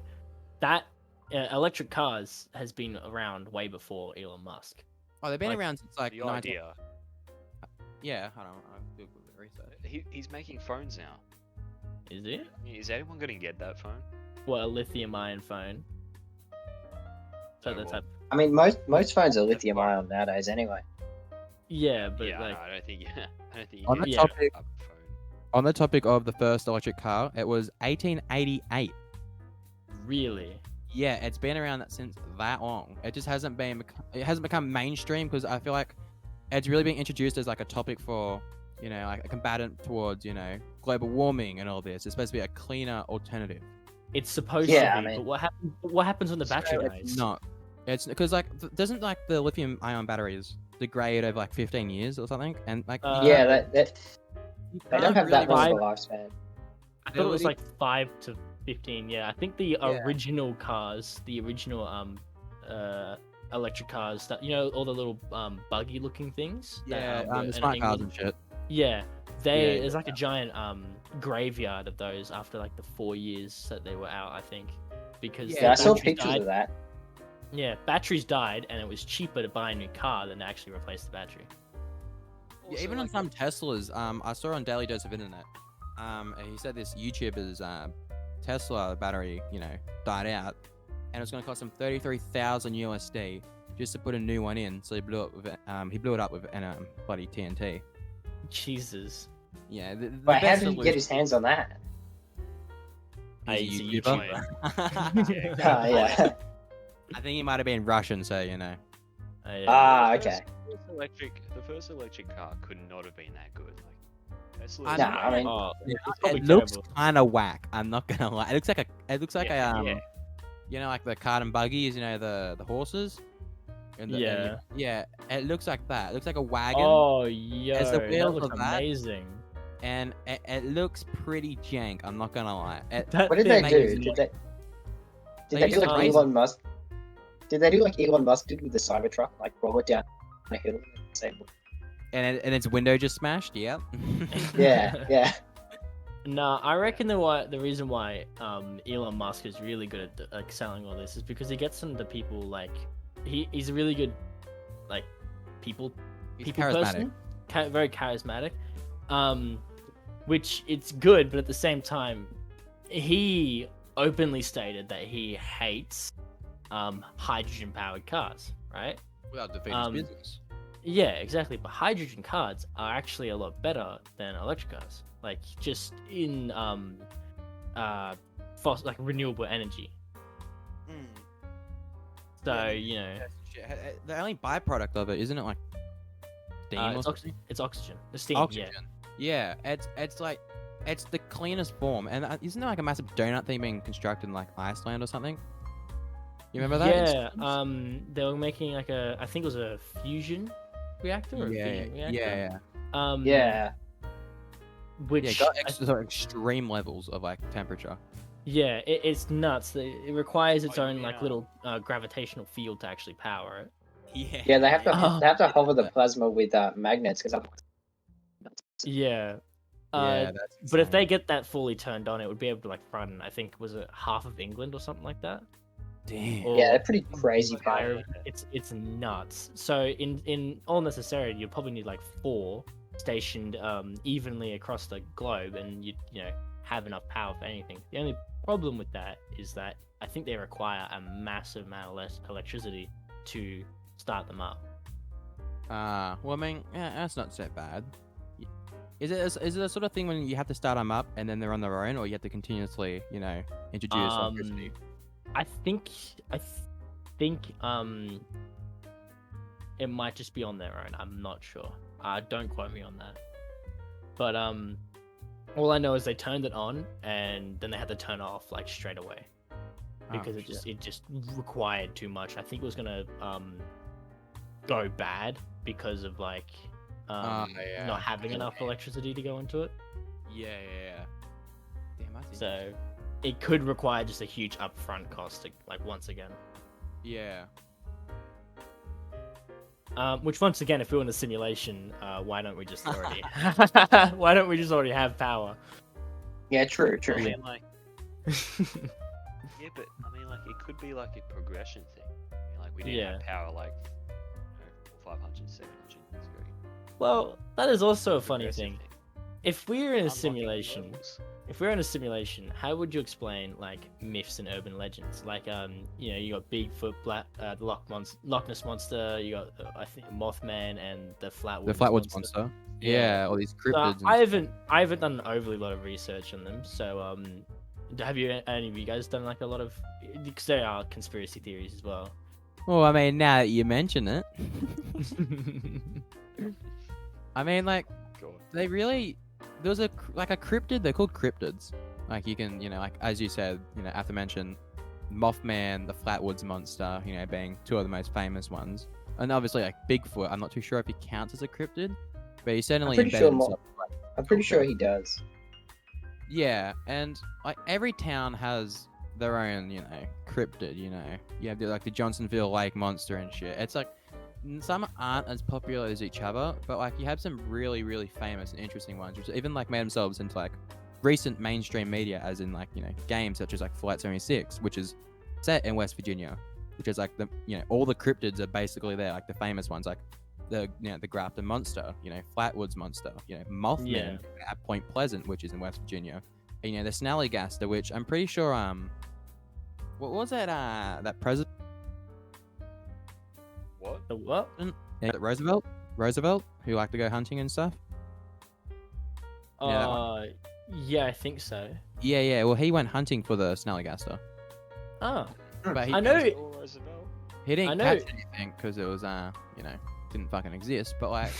S2: That electric cars has been around way before Elon Musk.
S1: Oh, they've been
S2: Like,
S1: around since like
S4: The
S1: 19...
S4: idea.
S1: Yeah, hold on, I'll do a quick research.
S4: He's making phones now.
S2: Is it?
S4: Is anyone gonna get that phone?
S2: Well, a lithium-ion phone. So
S4: So
S2: that's
S4: what?
S3: I mean, most phones are lithium ion nowadays anyway.
S2: yeah, but
S4: Yeah,
S2: like
S4: no, I don't think. I don't think you
S1: On
S4: can
S1: the
S4: get
S1: topic-
S4: a phone.
S1: On the topic of the first electric car, it was 1888.
S2: really.
S1: Yeah, it's been around since that long. It just hasn't become mainstream because I feel like it's really being introduced as like a topic for, you know, like a combatant towards, you know, global warming and all this. It's supposed to be a cleaner alternative.
S2: It's supposed
S3: Yeah,
S2: to
S3: I
S2: be,
S3: mean-
S2: but what happens when the battery
S1: So
S2: dies?
S1: it's not. It's because like doesn't like the lithium ion batteries degrade over like 15 years or something? And like
S3: Yeah, they don't
S1: can't
S3: have that
S1: really
S3: long
S2: buy-
S3: of a lifespan.
S2: I thought it was
S1: ability-
S2: like 5 to 15. Yeah, I think the
S1: Yeah.
S2: original cars, the original electric cars, that you know, all the little buggy looking things.
S1: yeah,
S2: that, were
S1: the
S2: in
S1: smart cars
S2: England.
S1: and shit.
S2: Yeah,
S1: Yeah,
S2: there's like a giant graveyard of those after like the 4 years that they were out, I think, because
S1: Yeah,
S2: the
S3: Yeah, I saw
S2: batteries
S3: pictures
S2: died.
S3: of that.
S2: Yeah, batteries died, and it was cheaper to buy a new car than to actually replace the battery.
S1: Yeah,
S4: Also,
S1: even on
S4: like,
S1: some Teslas, I saw on Daily Dose of Internet, he said this YouTuber's Tesla battery, you know, died out, and it was going to cost him 33,000 USD just to put a new one in. So he blew it up with bloody TNT.
S2: Jesus.
S1: Yeah, the
S3: But how
S1: best
S3: did he get his hands on that?
S1: He's
S2: He's a YouTuber.
S4: Yeah,
S3: Ah, yeah.
S1: I think he might have been Russian, so you know.
S2: Yeah.
S3: Ah,
S4: The
S3: okay.
S4: The first electric car could not have been that good. Like Tesla.
S1: I
S3: Nah, I mean,
S2: Oh,
S1: Yeah,
S2: it's probably
S1: it looks
S2: terrible.
S1: kind of whack. I'm not gonna lie. It looks like
S4: Yeah,
S1: a
S4: yeah.
S1: you know, like the cart and buggies, you know, the horses.
S2: Yeah.
S1: Yeah. It looks like that. It looks like a wagon,
S2: Oh, yo,
S1: As the
S2: that
S1: wheels
S2: looks
S1: of that-
S2: amazing.
S1: and it looks pretty jank. I'm not gonna lie.
S2: That
S3: What did
S2: thing
S3: they
S2: is
S3: do?
S2: like-
S3: Did
S1: They
S3: they do
S1: used
S3: like
S1: to-
S3: Elon Musk? Did they do like Elon Musk did with the Cybertruck, like roll it down a hill? And say,
S1: and its window just smashed. Yeah.
S3: yeah, yeah.
S2: Nah, I reckon the reason why Elon Musk is really good at like selling all this is because he gets them to people like he's a really good like people
S1: He's
S2: people
S1: charismatic.
S2: person, very charismatic. Which it's good, but at the same time, he openly stated that he hates hydrogen-powered cars, right?
S1: Without defeating
S2: Um,
S1: business.
S2: Yeah, exactly. But hydrogen cars are actually a lot better than electric cars. Like just in like renewable energy. So
S1: The only byproduct of it isn't it like steam or
S2: it's
S1: something?
S2: it's oxygen. The steam.
S1: Oxygen. Yeah, it's like it's the cleanest form, and isn't there like a massive donut thing being constructed in like Iceland or something? You remember that?
S2: Yeah. They were making like I think it was a fusion reactor or a fusion reactor.
S1: Yeah.
S3: Yeah.
S2: Which
S1: Yeah, got extreme levels of like temperature.
S2: yeah, it's nuts. It requires its
S4: Oh,
S2: own like
S4: yeah.
S2: little gravitational field to actually power it.
S3: Yeah, they have to
S2: Oh.
S3: they have to hover the plasma with magnets because
S2: Yeah.
S1: Yeah, that's
S2: But if they
S1: insane.
S2: get that fully turned on, it would be able to like run. I think was it half of England or something like that.
S1: Damn.
S2: Or
S3: yeah, they're pretty crazy.
S2: entire-
S3: Power.
S2: It's nuts. So in all necessary, you'll probably need like 4 stationed evenly across the globe, and you have enough power for anything. The only problem with that is that I think they require a massive amount of less electricity to start them up.
S1: Well, I mean, yeah, that's not so bad. Is it a sort of thing when you have to start them up and then they're on their own, or you have to continuously, introduce electricity?
S2: I think it might just be on their own. I'm not sure. Don't quote me on that. But all I know is they turned it on and then they had to turn it off like straight away because it just required too much. I think it was gonna go bad because of like not having enough electricity to go into it.
S1: Yeah. Damn, that's
S2: So it could require just a huge upfront cost to, like, once again.
S1: yeah.
S2: Which once again, if we were in a simulation, why don't we just already have power?
S3: Yeah, true.
S4: I mean, like, yeah, but I mean, like, it could be like a progression thing. I mean, like, we didn't have power like 500, 700 years ago.
S2: Well, that is also a funny
S4: Progressive
S2: thing. If we're in a
S4: Unlocking
S2: simulation,
S4: levels.
S2: how would you explain like myths and urban legends? Like, you got Bigfoot, the Loch Ness monster. You got I think Mothman and the
S1: Flatwoods monster. Yeah, all these
S2: So,
S1: cryptids.
S2: I haven't done an overly lot of research on them. So, have any of you guys done like a lot of? Because there are conspiracy theories as well.
S1: Well, I mean, now that you mention it, I mean, like,
S4: God.
S1: they really. There's a cryptid. They're called cryptids. Like you can, like as you said, have to mention Mothman, the Flatwoods monster, being 2 of the most famous ones, and obviously like Bigfoot. I'm not too sure if he counts as a cryptid, but he's certainly
S3: pretty
S1: embedded.
S3: sure I'm pretty sure he does.
S1: Yeah, and like every town has their own, cryptid. You have the Johnsonville Lake monster and shit. It's like some aren't as popular as each other, but like you have some really, really famous and interesting ones, which even like made themselves into like recent mainstream media, as in like games such as like Flight 76, which is set in West Virginia, which is like the all the cryptids are basically there, like the famous ones, like the the Grafton monster, Flatwoods monster, Mothman at Point Pleasant, which is in West Virginia, and the Snallygaster, which I'm pretty sure what was that president?
S4: What?
S2: The what?
S1: Roosevelt, who liked to go hunting and stuff.
S2: Yeah, I think so.
S1: Yeah. Well, he went hunting for the Snallygaster,
S2: Oh,
S1: but he
S2: I know.
S4: Roosevelt?
S1: he didn't
S2: I know-
S1: catch anything because it was didn't fucking exist. But like,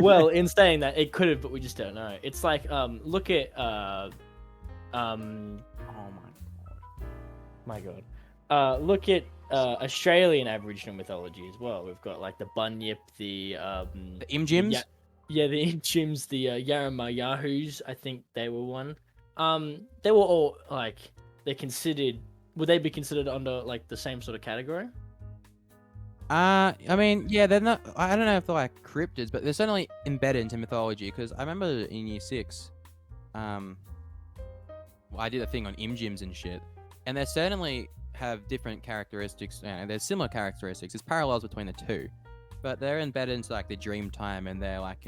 S2: well, in saying that, it could have, but we just don't know. It's like, look at,
S1: oh
S2: my god, look at Australian Aboriginal mythology as well. We've got like the Bunyip, the
S1: Imjims.
S2: yeah, the Imjims, the Yaramayahoos. I think they were one. They were all like would they be considered under like the same sort of category?
S1: I mean, yeah, they're not. I don't know if they're like cryptids, but they're certainly embedded into mythology. Because I remember in year 6, well, I did a thing on Imjims and shit, and they certainly have different characteristics. There's similar characteristics. There's parallels between the two, but they're embedded into like the dream time, and they're like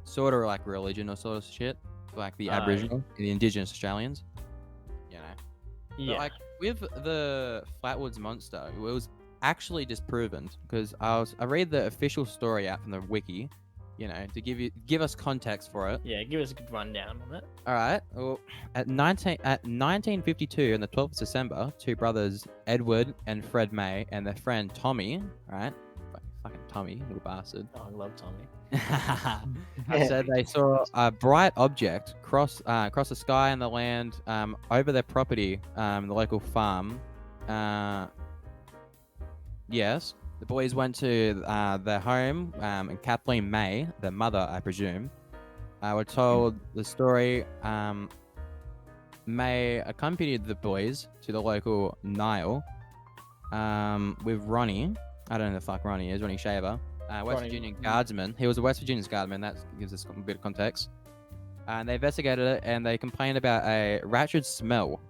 S1: sort of like religion or sort of shit, like the Aboriginal, the Indigenous Australians.
S2: Yeah.
S1: Like with the Flatwoods monster, it was actually disproven because I read the official story out from the wiki, to give us context for it.
S2: Yeah, give us a good rundown on it.
S1: All right. Well, at 1952, on the 12th of December, two brothers, Edward and Fred May, and their friend Tommy, right? Fucking Tommy, little bastard.
S2: Oh, I love Tommy.
S1: I said they saw a bright object cross the sky and the land over their property, the local farm. Yes. The boys went to their home, and Kathleen May, their mother, I presume, were told the story. May accompanied the boys to the local Nile with Ronnie. I don't know who the fuck Ronnie is. Ronnie Shaver. West
S2: Ronnie.
S1: Virginian guardsman. He was a West Virginian guardsman. That gives us a bit of context. And they investigated it, and they complained about a wretched smell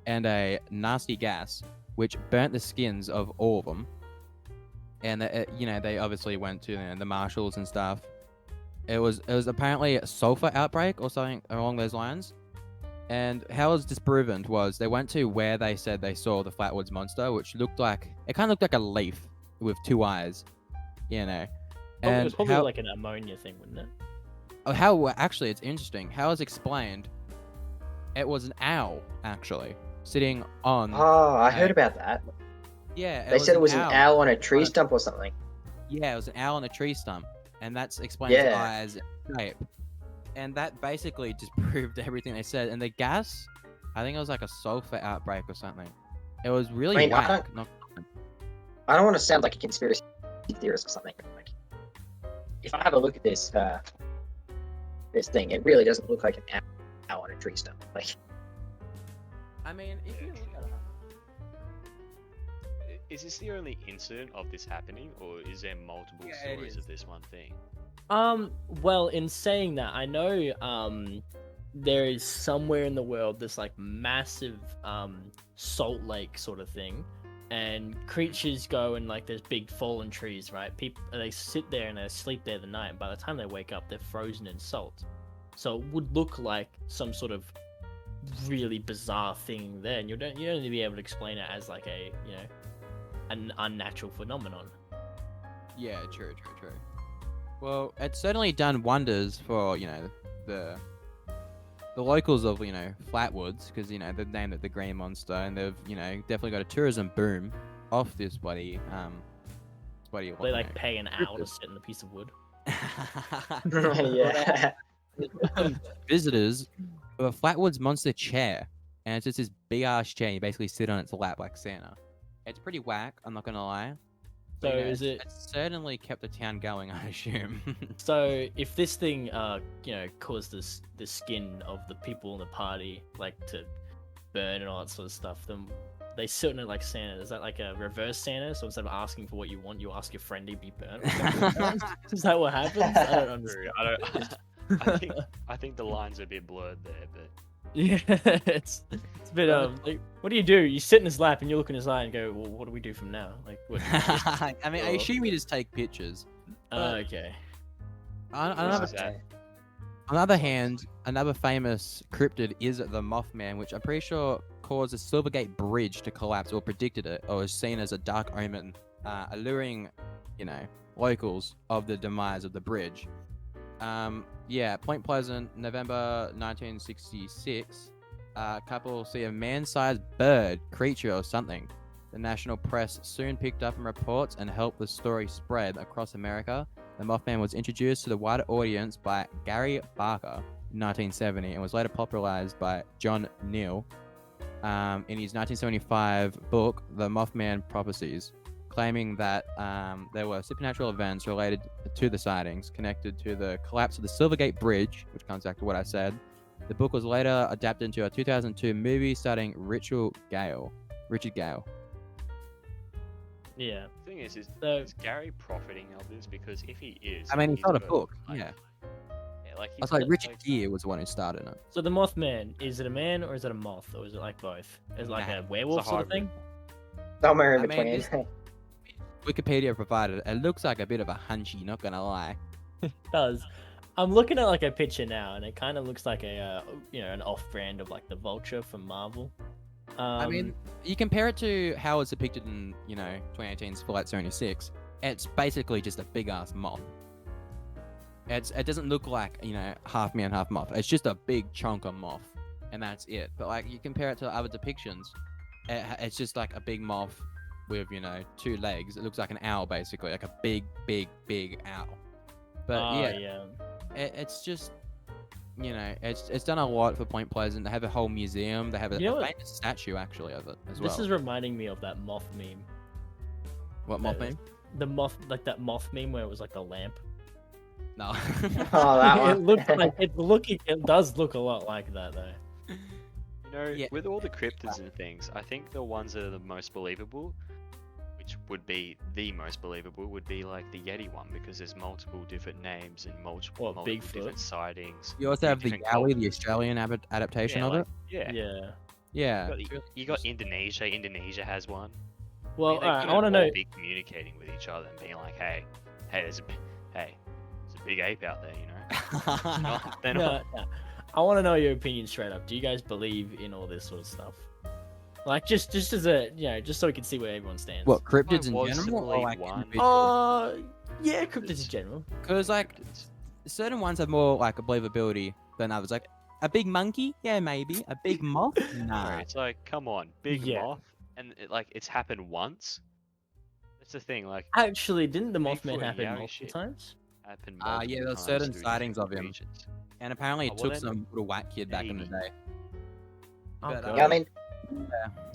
S1: and a nasty gas, which burnt the skins of all of them. And they obviously went to the marshals and stuff. It was apparently a sulfur outbreak or something along those lines. And how it was disproven was they went to where they said they saw the Flatwoods monster, which kind of looked like a leaf with two eyes, And
S2: It was probably like an ammonia thing, wouldn't it?
S1: Actually, it's interesting. How it's explained, it was an owl, actually, sitting on...
S3: Oh, I heard about that.
S1: Yeah.
S3: They said it was an owl on a tree stump or something.
S1: Yeah, it was an owl on a tree stump. And that's explained its eyes and shape. And that basically just proved everything they said. And the gas, I think it was like a sulfur outbreak or something. It was really whack.
S3: I don't want to sound like a conspiracy theorist or something. Like, if I have a look at this thing, it really doesn't look like an owl on a tree stump. Like,
S1: I mean, if you look at it.
S4: Is this the only incident of this happening, or is there multiple stories of this one thing?
S2: Well, in saying that, I know there is somewhere in the world this like massive salt lake sort of thing, and creatures go and like there's big fallen trees, right? They sit there and they sleep there the night, and by the time they wake up, they're frozen in salt. So it would look like some sort of really bizarre thing there, and you don't need to be able to explain it as like a an unnatural phenomenon.
S1: Yeah, true. Well, it's certainly done wonders for the locals of Flatwoods, because they've named it the Green Monster, and they've definitely got a tourism boom off this bloody
S2: They like pay an owl to sit in a piece of wood.
S3: yeah.
S1: Visitors with a Flatwoods Monster chair, and it's just this big ass chair. You basically sit on its lap like Santa. It's pretty whack, I'm not gonna lie.
S2: So
S1: But,
S2: is it?
S1: It certainly kept the town going, I assume.
S2: So if this thing, caused the skin of the people in the party like to burn and all that sort of stuff, then they sit on it like Santa. Is that like a reverse Santa? So instead of asking for what you want, you ask your friend to be burnt. Is that what happens? I don't understand.
S4: I think the lines are a bit blurred there, but
S2: Yeah, it's a bit like, what do? You sit in his lap and you look in his eye and go, well, what do we do from now? Like, what?
S1: I mean, I assume you just take pictures.
S2: Okay.
S1: On
S4: What's that?
S1: the other hand, another famous cryptid is the Mothman, which I'm pretty sure caused the Silvergate Bridge to collapse, or predicted it, or is seen as a dark omen, alluring, locals of the demise of the bridge. Point Pleasant, November 1966. A couple see a man-sized bird, creature, or something. The national press soon picked up on reports and helped the story spread across America. The Mothman was introduced to the wider audience by Gary Barker in 1970 and was later popularized by John Neal in his 1975 book, The Mothman Prophecies, claiming that there were supernatural events related to the sightings connected to the collapse of the Silvergate Bridge, which comes back to what I said. The book was later adapted into a 2002 movie starring Richard Gale.
S2: Yeah.
S4: The thing is
S2: So
S4: Gary profiting of this? Because if he is,
S1: I mean, he
S4: he's
S1: got a
S4: got,
S1: book.
S4: like-
S1: Yeah.
S4: Yeah, like
S1: I
S4: he's
S1: was like,
S4: got,
S1: Richard Gere was the one who started it.
S2: So the Mothman, is it a man or is it a moth, or is it like both? Is it like
S1: Nah,
S2: a werewolf
S4: it's a
S2: sort of
S4: hybrid.
S2: thing?
S3: Somewhere in
S1: I mean,
S3: between.
S1: Wikipedia provided it. It looks like a bit of a hunchy, not gonna lie.
S2: It does. I'm looking at like a picture now, and it kind of looks like a an off-brand of like the Vulture from Marvel.
S1: I mean, you compare it to how it's depicted in 2018's Flight 76. It's basically just a big ass moth. It doesn't look like half man, half moth. It's just a big chunk of moth, and that's it. But like you compare it to other depictions, it's just like a big moth with 2 legs. It looks like an owl basically, like a big owl. But it's just it's done a lot for Point Pleasant. They have a whole museum. They have a famous statue actually of it as well.
S2: This is reminding me of that moth meme.
S1: What moth meme?
S2: The moth, like that moth meme where it was like the lamp.
S1: No.
S3: Oh, that one.
S2: It looked like it does look a lot like that though.
S4: With all the cryptids and things, I think the ones that are the most believable, which would be the most believable, would be like the Yeti one, because there's multiple different names and multiple
S2: Bigfoot?
S4: different sightings.
S1: You also have the
S4: different
S1: Yowie,
S4: cultures.
S1: the Australian adaptation of it.
S4: Yeah.
S1: Yeah.
S4: You got Indonesia. Indonesia has one.
S2: Well,
S4: They
S2: I
S4: couldn't
S2: want to know.
S4: all be communicating with each other and being like, hey, there's a big ape out there, They're not.
S2: No. I want to know your opinion straight up. Do you guys believe in all this sort of stuff? Like just as a just so we can see where everyone stands.
S1: What, cryptids in
S4: was
S1: general,
S4: to
S1: or like
S4: believe one.
S1: individual?
S2: Yeah, cryptids in general.
S1: Because like certain ones have more like believability than others. Like a big monkey, yeah, maybe. A big moth, nah.
S4: It's like, come on, big
S2: Yeah.
S4: moth, and it's happened once. That's the thing, like
S2: Actually, didn't the
S4: Bigfoot
S2: Mothman
S4: and
S2: happen
S4: Yowie
S2: multiple
S4: shit.
S2: times?
S4: happened.
S1: Yeah,
S4: multiple
S1: there's
S4: times
S1: certain
S4: through
S1: sightings of
S4: different
S1: him.
S4: regions.
S1: And apparently it
S4: Oh, well
S1: took
S4: then,
S1: some little white kid back in the
S4: maybe.
S1: day.
S2: Oh,
S1: But,
S2: God.
S3: Yeah, I mean,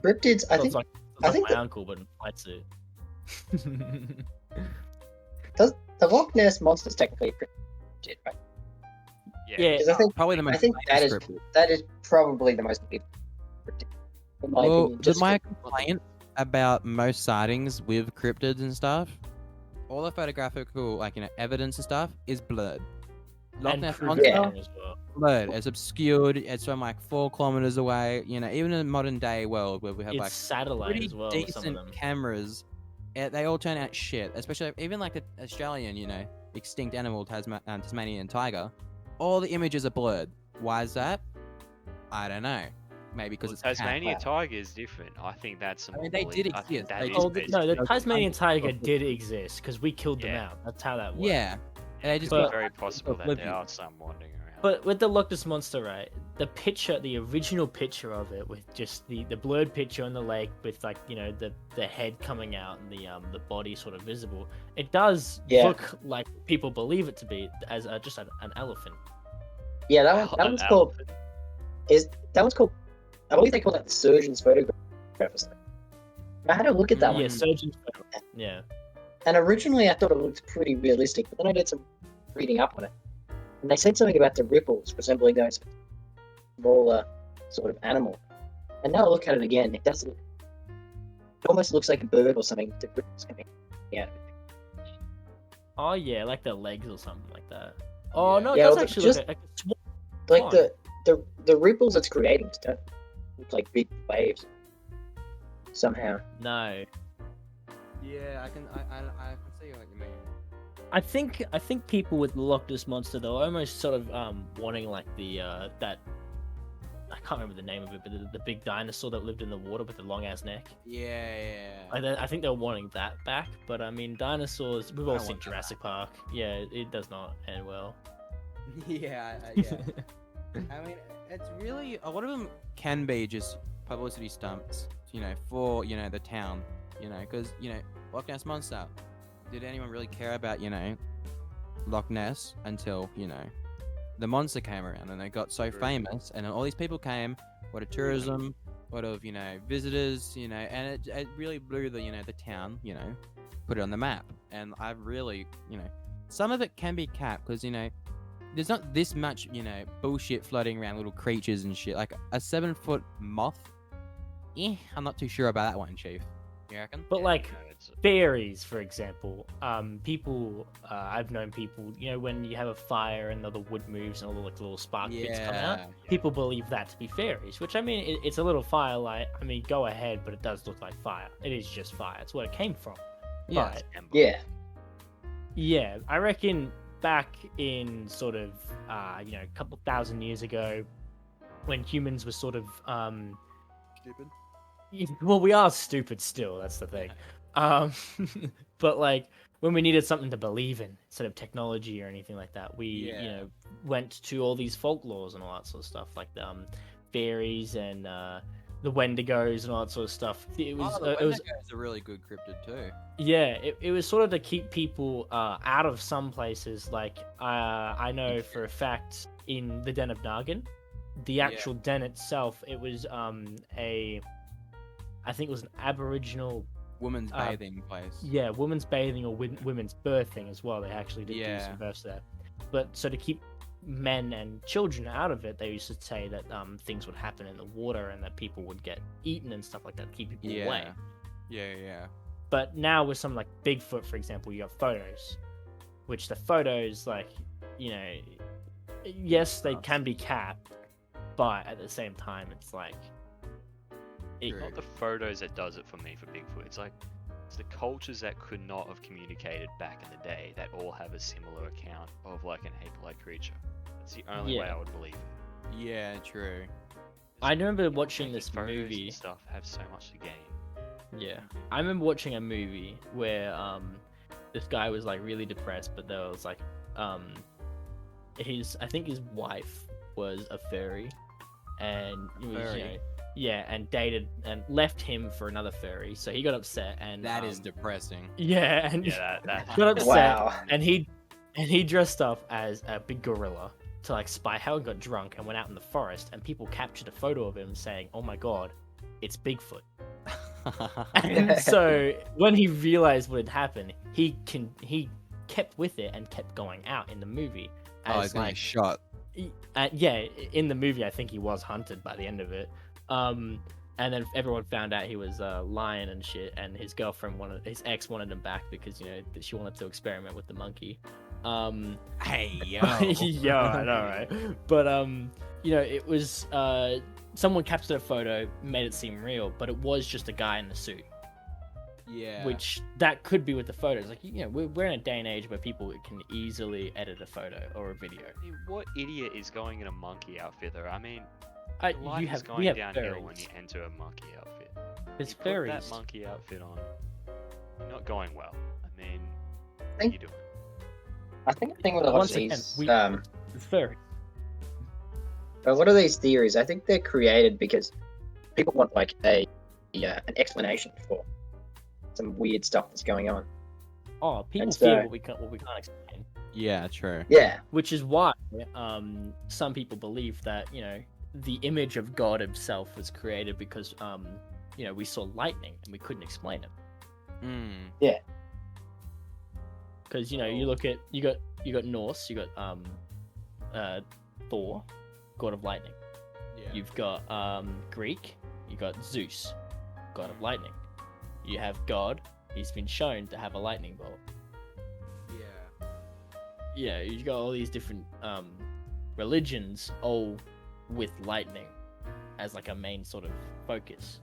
S3: cryptids. I
S2: So
S3: think
S2: it's
S3: I think
S2: my
S3: that-
S2: uncle, but in a flight suit.
S3: the Loch Ness monster's technically a cryptid, right?
S2: Yeah,
S3: Because I think
S1: Probably the most
S3: I think that
S1: famous
S3: is
S1: cryptid.
S3: that is probably the most believable cryptid, in my
S1: Well,
S3: opinion. Just
S1: my
S3: for-
S1: complaint about most sightings with cryptids and stuff, all the photographical evidence and stuff is blurred. Loch
S2: and
S1: Ness
S2: proof
S1: monster,
S3: Yeah.
S2: as well.
S1: blurred. It's obscured. It's from like 4 kilometers away. Even in modern day world where we have
S2: It's
S1: like
S2: satellite
S1: pretty
S2: as well. With some of
S1: decent
S2: them.
S1: cameras, they all turn out shit. Especially even like the Australian, extinct animal Tasmanian tiger. All the images are blurred. Why is that? I don't know. Maybe because
S4: Well,
S1: it's cat.
S4: Tasmania tiger is different. I think that's.
S1: I mean, they did
S4: I think
S1: exist.
S4: that
S1: They
S4: is
S1: just-
S2: Oh, no, the
S1: basically-
S2: Tasmanian tiger
S1: of the-
S2: did exist because we killed them
S4: Yeah.
S2: out. That's how that worked.
S1: Yeah, and they just
S2: But-
S4: It's very possible that there
S1: oblivion.
S4: are some wandering around.
S2: But with the Loch Ness monster, right? The original picture of it, with just the blurred picture on the lake, with the head coming out and the body sort of visible. It does
S3: Yeah.
S2: look like people believe it to be as just an elephant.
S3: Yeah, that one's called. That one's called? I believe they call that the surgeon's photograph or something. I had a look at that
S2: Yeah,
S3: one,
S2: surgeon's photo. Yeah.
S3: and originally I thought it looked pretty realistic, but then I did some reading up on it, and they said something about the ripples resembling those smaller sort of animal. And now I look at it again, it does look. It almost looks like a bird or something. The ripples coming out.
S2: Oh yeah, like the legs or something like that. Oh
S1: Yeah.
S2: no, it
S3: Yeah,
S2: does
S3: well,
S2: actually
S3: just-
S2: look like a swan.
S3: Like
S2: Fine.
S3: the ripples it's creating don't look like big waves somehow.
S2: No.
S1: Yeah, I can see what you mean.
S2: I think people with the Loch Ness monster though are almost sort of wanting like the that I can't remember the name of it, but the big dinosaur that lived in the water with the long ass neck.
S1: Yeah.
S2: I think they're wanting that back, but I mean dinosaurs. We've all
S1: I
S2: seen
S1: want that
S2: Jurassic Park. Yeah, it does not end well.
S1: yeah. I mean, it's really a lot of them can be just publicity stunts, for the town, because Loch Ness monster. Did anyone really care about Loch Ness until the monster came around and they got so
S4: True.
S1: famous, and then all these people came, what of tourism, what of visitors, and it really blew the town, put it on the map. And I really, some of it can be capped because there's not this much bullshit floating around, little creatures and shit. Like a 7-foot moth, I'm not too sure about that one, Chief. You reckon?
S2: But
S4: Yeah,
S2: like
S4: no, it's-
S2: fairies, for example, people, I've known people, when you have a fire and the wood moves and all the little spark bits come out, people believe that to be fairies. Which I mean, it's a little firelight. I mean, go ahead, but it does look like fire. It is just fire. It's where it came from.
S1: Yeah.
S2: But,
S4: Ember.
S3: Yeah,
S2: yeah, I reckon back in sort of, a couple thousand years ago, when humans were sort of,
S1: Stupid.
S2: Well, we are stupid still. That's the thing. Um, but like when we needed something to believe in instead of technology or anything like that, we
S1: Yeah.
S2: went to all these folklores and all that sort of stuff, like fairies and the Wendigos and all that sort of stuff. It was
S1: Oh, the
S2: it was
S1: Wendigo is a really good cryptid too.
S2: yeah, it was sort of to keep people out of some places. Like I know for a fact in the Den of Nargan, the actual den itself, it was I think it was an Aboriginal,
S1: Women's bathing place.
S2: yeah, women's bathing or women's birthing as well. They actually did do
S1: Yeah.
S2: some verse there. But so to keep men and children out of it, they used to say that things would happen in the water and that people would get eaten and stuff like that to keep people away.
S1: Yeah.
S2: But now with something like Bigfoot, for example, you have photos, which the photos, like, yes, they can be capped, but at the same time, it's like,
S1: True.
S4: Not the photos that does it for me for Bigfoot. It's like it's the cultures that could not have communicated back in the day that all have a similar account of like an ape-like creature. That's the only way
S2: Yeah.
S4: I would believe it.
S1: Yeah, true.
S2: I remember watching
S4: Making
S2: this
S4: photos
S2: movie.
S4: and stuff have so much to gain.
S2: Yeah, I remember watching a movie where this guy was like really depressed, but there was like I think his wife was a furry, and he was,
S1: Furry?
S2: yeah, and dated and left him for another furry, so he got upset and
S1: That is depressing.
S2: yeah, and
S4: Yeah, that
S2: got upset,
S3: Wow.
S2: and he dressed up as a big gorilla to like spy how he got drunk and went out in the forest, and people captured a photo of him saying, "Oh my god, it's Bigfoot." And so when he realized what had happened, he kept with it and kept going out in the movie.
S1: Oh,
S2: As
S1: he's gonna
S2: like,
S1: get shot.
S2: yeah, in the movie, I think he was hunted by the end of it. And then everyone found out he was lying and shit, and his his ex wanted him back because she wanted to experiment with the monkey.
S1: Hey, yo.
S2: Yeah, I know, right? But it was someone captured a photo, made it seem real, but it was just a guy in the suit.
S1: Yeah.
S2: Which that could be with the photos. Like, we're in a day and age where people can easily edit a photo or a video.
S4: I mean, what idiot is going in a monkey outfit though? I mean,
S2: You
S4: life is
S2: have
S4: going
S2: we have
S4: downhill when
S2: furries.
S4: you enter a monkey outfit.
S2: There's
S4: You put that
S2: furries.
S4: monkey outfit on, you're not going well. I mean, what are
S3: Think-
S4: you doing?
S3: I think the thing with a lot
S2: Once
S3: of
S2: again,
S3: these,
S2: Furry.
S3: a lot of these theories, I think they're created because people want like an explanation for some weird stuff that's going on.
S2: Oh, people
S3: And
S2: fear
S3: so-
S2: what we can't explain.
S1: Yeah, true.
S3: Yeah,
S2: Which is why some people believe that the image of God himself was created because we saw lightning and we couldn't explain it.
S1: Mm.
S2: Because you look at you got Norse, you got Thor, god of lightning.
S1: Yeah.
S2: You've got Greek, you got Zeus, god of lightning. You have God, he's been shown to have a lightning bolt.
S1: Yeah.
S2: Yeah, you got all these different religions all with lightning as like a main sort of focus.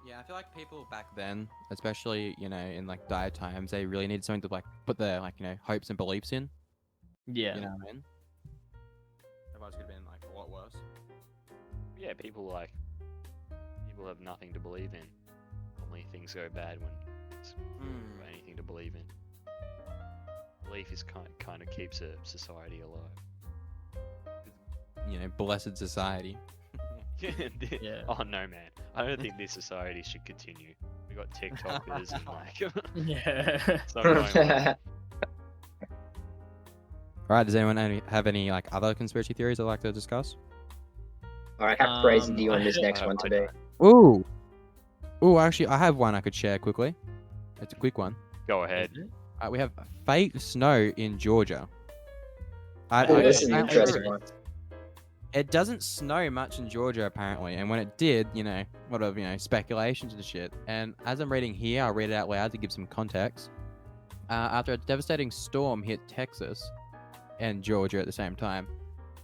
S1: Yeah, I feel like people back then, especially, in like dire times, they really needed something to like put their hopes and beliefs in.
S2: Yeah.
S1: You know what I mean? Otherwise it could have been like a lot worse.
S4: Yeah, people have nothing to believe in. Only things go bad when it's anything to believe in. Belief is kind of keeps a society alive.
S1: Blessed society.
S2: Yeah.
S4: Oh no, man! I don't think this society should continue. We got TikTokers and like
S2: Yeah.
S4: it's not going well.
S1: Alright, does anyone have any like other conspiracy theories they'd like to discuss?
S3: all right. How crazy do you want
S2: I
S3: this
S2: have-
S3: next
S4: I
S3: one
S4: have
S3: to
S4: my
S3: be?
S4: note.
S1: Ooh, actually, I have one I could share quickly. It's a quick one.
S4: Go ahead.
S1: We have fake snow in Georgia.
S3: Oh, this is an
S2: I
S3: interesting
S2: agree.
S3: one.
S1: It doesn't snow much in Georgia apparently, and when it did, a lot of speculations and shit. And as I'm reading here, I'll read it out loud to give some context. After a devastating storm hit Texas and Georgia at the same time,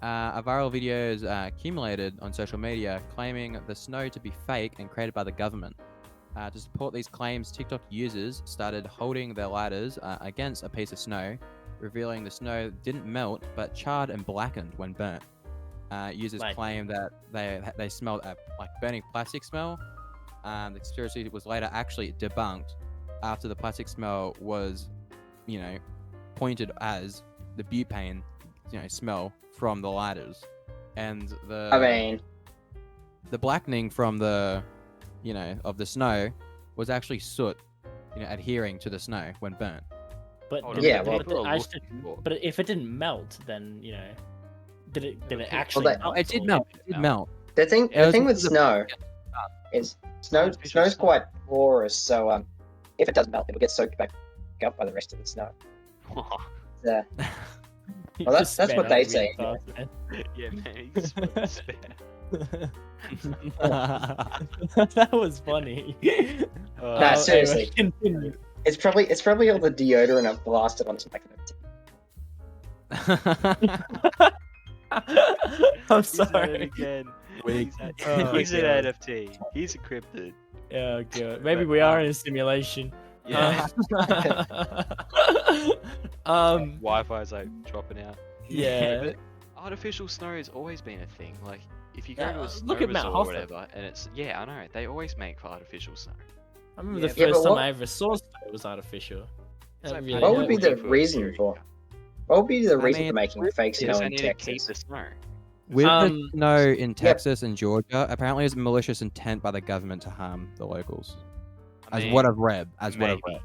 S1: a viral video is accumulated on social media claiming the snow to be fake and created by the government. To support these claims, TikTok users started holding their lighters against a piece of snow, revealing the snow didn't melt but charred and blackened when burnt. users
S2: Like-
S1: claim that they smelled a like burning plastic smell. The conspiracy was later actually debunked after the plastic smell was, pointed as the butane, smell from the lighters, and the blackening from the, of the snow was actually soot, adhering to the snow when burnt.
S2: But
S4: Hold
S2: did
S3: Yeah,
S2: it-
S3: well-
S2: but,
S4: People are
S2: I just-
S4: looking for-
S2: but if it didn't melt, then did it
S4: Okay.
S2: actually
S3: Well,
S2: melt?
S1: It did
S2: or-
S1: melt. It
S4: it
S1: did
S4: melt.
S1: melt.
S3: The thing
S1: It was
S3: with
S1: because of-
S3: snow is snow's
S4: Artificial snow.
S3: quite porous, so if it does melt, it'll get soaked back up by the rest of the snow. Uh,
S2: You
S3: Well,
S2: just
S3: that's
S2: sped
S3: what
S2: up
S3: they
S2: really
S3: say,
S2: fast, man.
S4: Yeah, man. He's spare.
S2: That was funny.
S3: Nah, seriously.
S2: Anyway, continue.
S3: it's probably all the deodorant I've blasted on this microphone.
S2: I'm
S4: He's at it
S2: sorry.
S4: again.
S1: Wig.
S4: He's
S2: Oh,
S4: an
S2: God.
S4: NFT. He's a cryptid.
S2: Yeah, good. Maybe we are in a simulation.
S4: Yeah.
S2: Um,
S4: Wi-Fi's like dropping out.
S2: yeah.
S4: But artificial snow has always been a thing. Like, if you go
S2: Yeah,
S4: to a snow
S2: look at Mount
S4: resort or
S2: Hoffman.
S4: whatever, and it's I know they always make for artificial snow.
S2: I remember
S1: Yeah,
S2: the
S3: but
S2: first time
S3: what-
S2: I ever saw snow, it was artificial.
S4: It's
S2: That
S4: like
S2: really
S3: What would be
S2: hurt.
S3: the
S4: looking for a
S3: reason
S4: theory.
S3: for? What would be the reason
S1: mean,
S3: for making fake
S4: Because
S3: snow
S4: they
S3: in
S4: need to keep
S3: Texas?
S4: the snow.
S1: With the
S2: Um,
S1: snow in Texas and Georgia, apparently it's malicious intent by the government to harm the locals.
S4: I
S1: As
S4: mean,
S1: what I've read. As what I've
S4: maybe.
S1: read.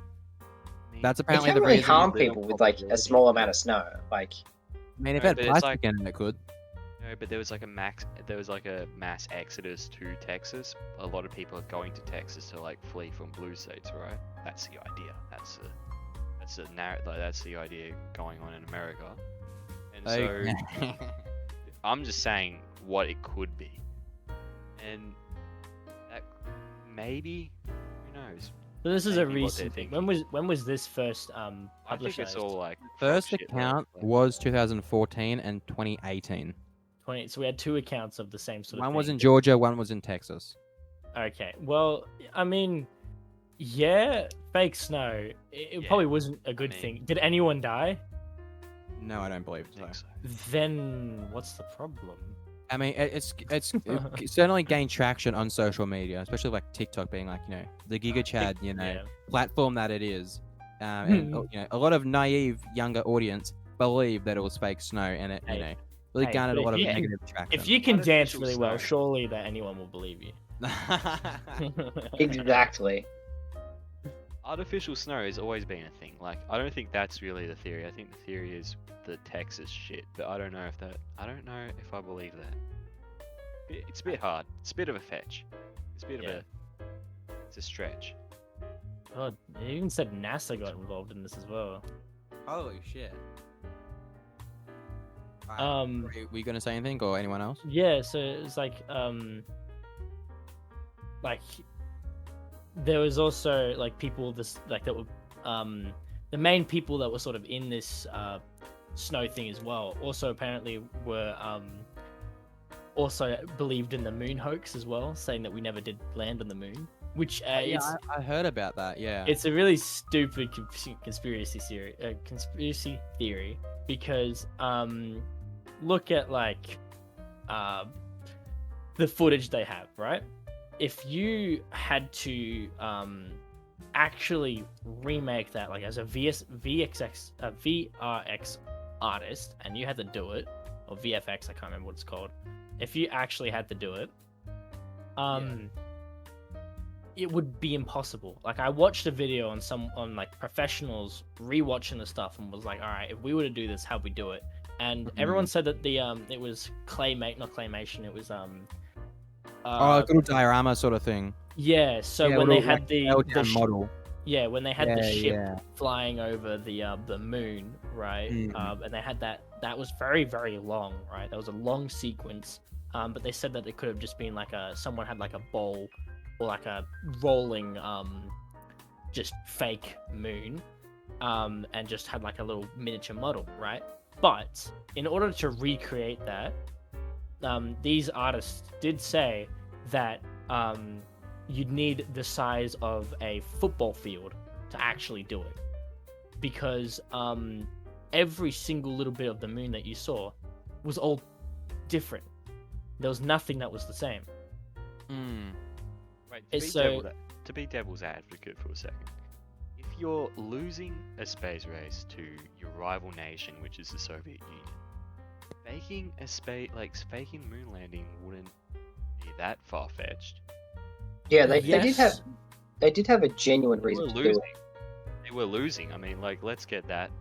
S4: Maybe.
S1: That's
S3: It
S1: apparently
S3: can't
S1: the
S3: really
S1: reason.
S3: harm
S4: there's
S3: people
S4: no
S3: with like a
S4: probability.
S3: small amount of snow. Like,
S1: I mean, if
S4: No,
S1: it had
S4: but it's
S1: plastic
S4: like-
S1: in it, it could.
S4: No, but there was like a mass exodus to Texas. A lot of people are going to Texas to like flee from blue states, right? That's the idea. That's the idea going on in America. And so
S1: Okay.
S4: I'm just saying what it could be, and that maybe, who knows?
S2: So this is a
S4: maybe what they're
S2: recent thing.
S4: thinking.
S2: When was this first
S4: I think
S2: published?
S4: it's all like
S1: First
S4: bullshit, though.
S1: account was 2014 and 2018.
S2: 20. So we had two accounts of the same sort of
S1: One
S2: thing.
S1: was in Georgia, one was in Texas.
S2: Okay. Well, I mean, yeah, fake snow. It
S4: Yeah,
S2: probably wasn't a good
S4: mean-
S2: thing. Did anyone die?
S1: No, I don't believe
S4: I
S1: so.
S4: think so.
S2: Then what's the problem?
S1: I mean, it's it certainly gained traction on social media, especially like TikTok being like, the Giga Chad,
S2: Yeah.
S1: platform that it is. And a lot of naive younger audience believe that it was fake snow, and it,
S2: Hey,
S1: really
S2: hey,
S1: garnered
S2: but
S1: a lot
S2: if
S1: of
S2: you can-
S1: negative traction.
S2: If you can dance
S4: Artificial
S2: really well,
S4: snow.
S2: surely that anyone will believe you.
S3: exactly.
S4: Artificial snow has always been a thing. Like, I don't think that's really the theory. I think the theory is the Texas shit. But I don't know if I believe that. It's a bit hard. It's a bit of a fetch. It's a bit
S2: Yeah.
S4: of it's a stretch.
S2: God, it even said NASA got involved in this as well.
S1: Holy shit.
S2: Um,
S1: Were you gonna say anything, or anyone else?
S2: Yeah, so it's like there was also like people that were the main people that were sort of in this snow thing as well. Also apparently were also believed in the moon hoax as well, saying that we never did land on the moon. Which
S1: I heard about that. Yeah.
S2: it's a really stupid conspiracy theory because look at like the footage they have, right? If you had to actually remake that like as a VRX artist, and you had to do it, or VFX, I can't remember what it's called. If you actually had to do it, it would be impossible. Like I watched a video on like professionals rewatching the stuff and was like, all right, if we were to do this, how'd we do it? And everyone said that the it was not claymation, it was
S1: a little diorama sort of thing.
S2: yeah. So
S1: Yeah,
S2: when
S1: little,
S2: they had
S1: like,
S2: the
S1: L-town
S2: sh-
S1: model.
S2: yeah, when they had the
S1: Yeah,
S2: ship
S1: yeah.
S2: flying over the moon, right?
S1: Mm.
S2: And they had that was very, very long, right? That was a long sequence. But they said that it could have just been like someone had like a bowl or like a rolling just fake moon, and just had like a little miniature model, right? But in order to recreate that, these artists did say that you'd need the size of a football field to actually do it, because every single little bit of the moon that you saw was all different. There was nothing that was the same.
S1: Mm.
S4: Wait,
S2: It's so-
S4: to be devil's advocate for a second, if you're losing a space race to your rival nation, which is the Soviet Union, faking faking moon landing wouldn't be that far fetched.
S3: Yeah, they did have a genuine
S4: They
S3: reason
S4: were
S3: to do
S4: losing.
S3: it.
S4: They were losing. I mean, like, let's get that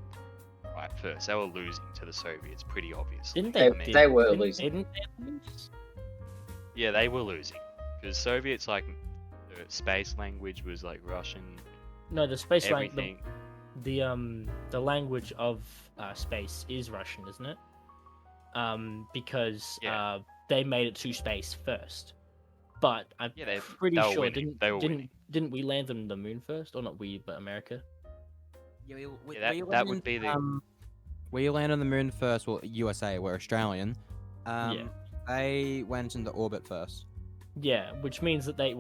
S4: right first. They were losing to the Soviets, pretty obviously.
S2: Didn't
S3: They-
S2: they?
S3: they were
S2: didn't-
S3: losing.
S2: Didn't they lose?
S4: Yeah, they were losing because Soviets the space language was like Russian.
S2: No, the space language.
S4: Everything.
S2: The language of space is Russian, isn't it? Because
S4: Yeah.
S2: they made it to space first. But I'm
S4: Yeah, they
S2: pretty
S4: were
S2: sure
S4: winning. They were winning.
S2: didn't we land them the moon first, or not we, but America?
S1: Yeah,
S4: that would be the-
S1: We landed on the moon first. Well, USA, we're Australian.
S2: Yeah.
S1: They went into orbit first.
S2: Yeah, which means that they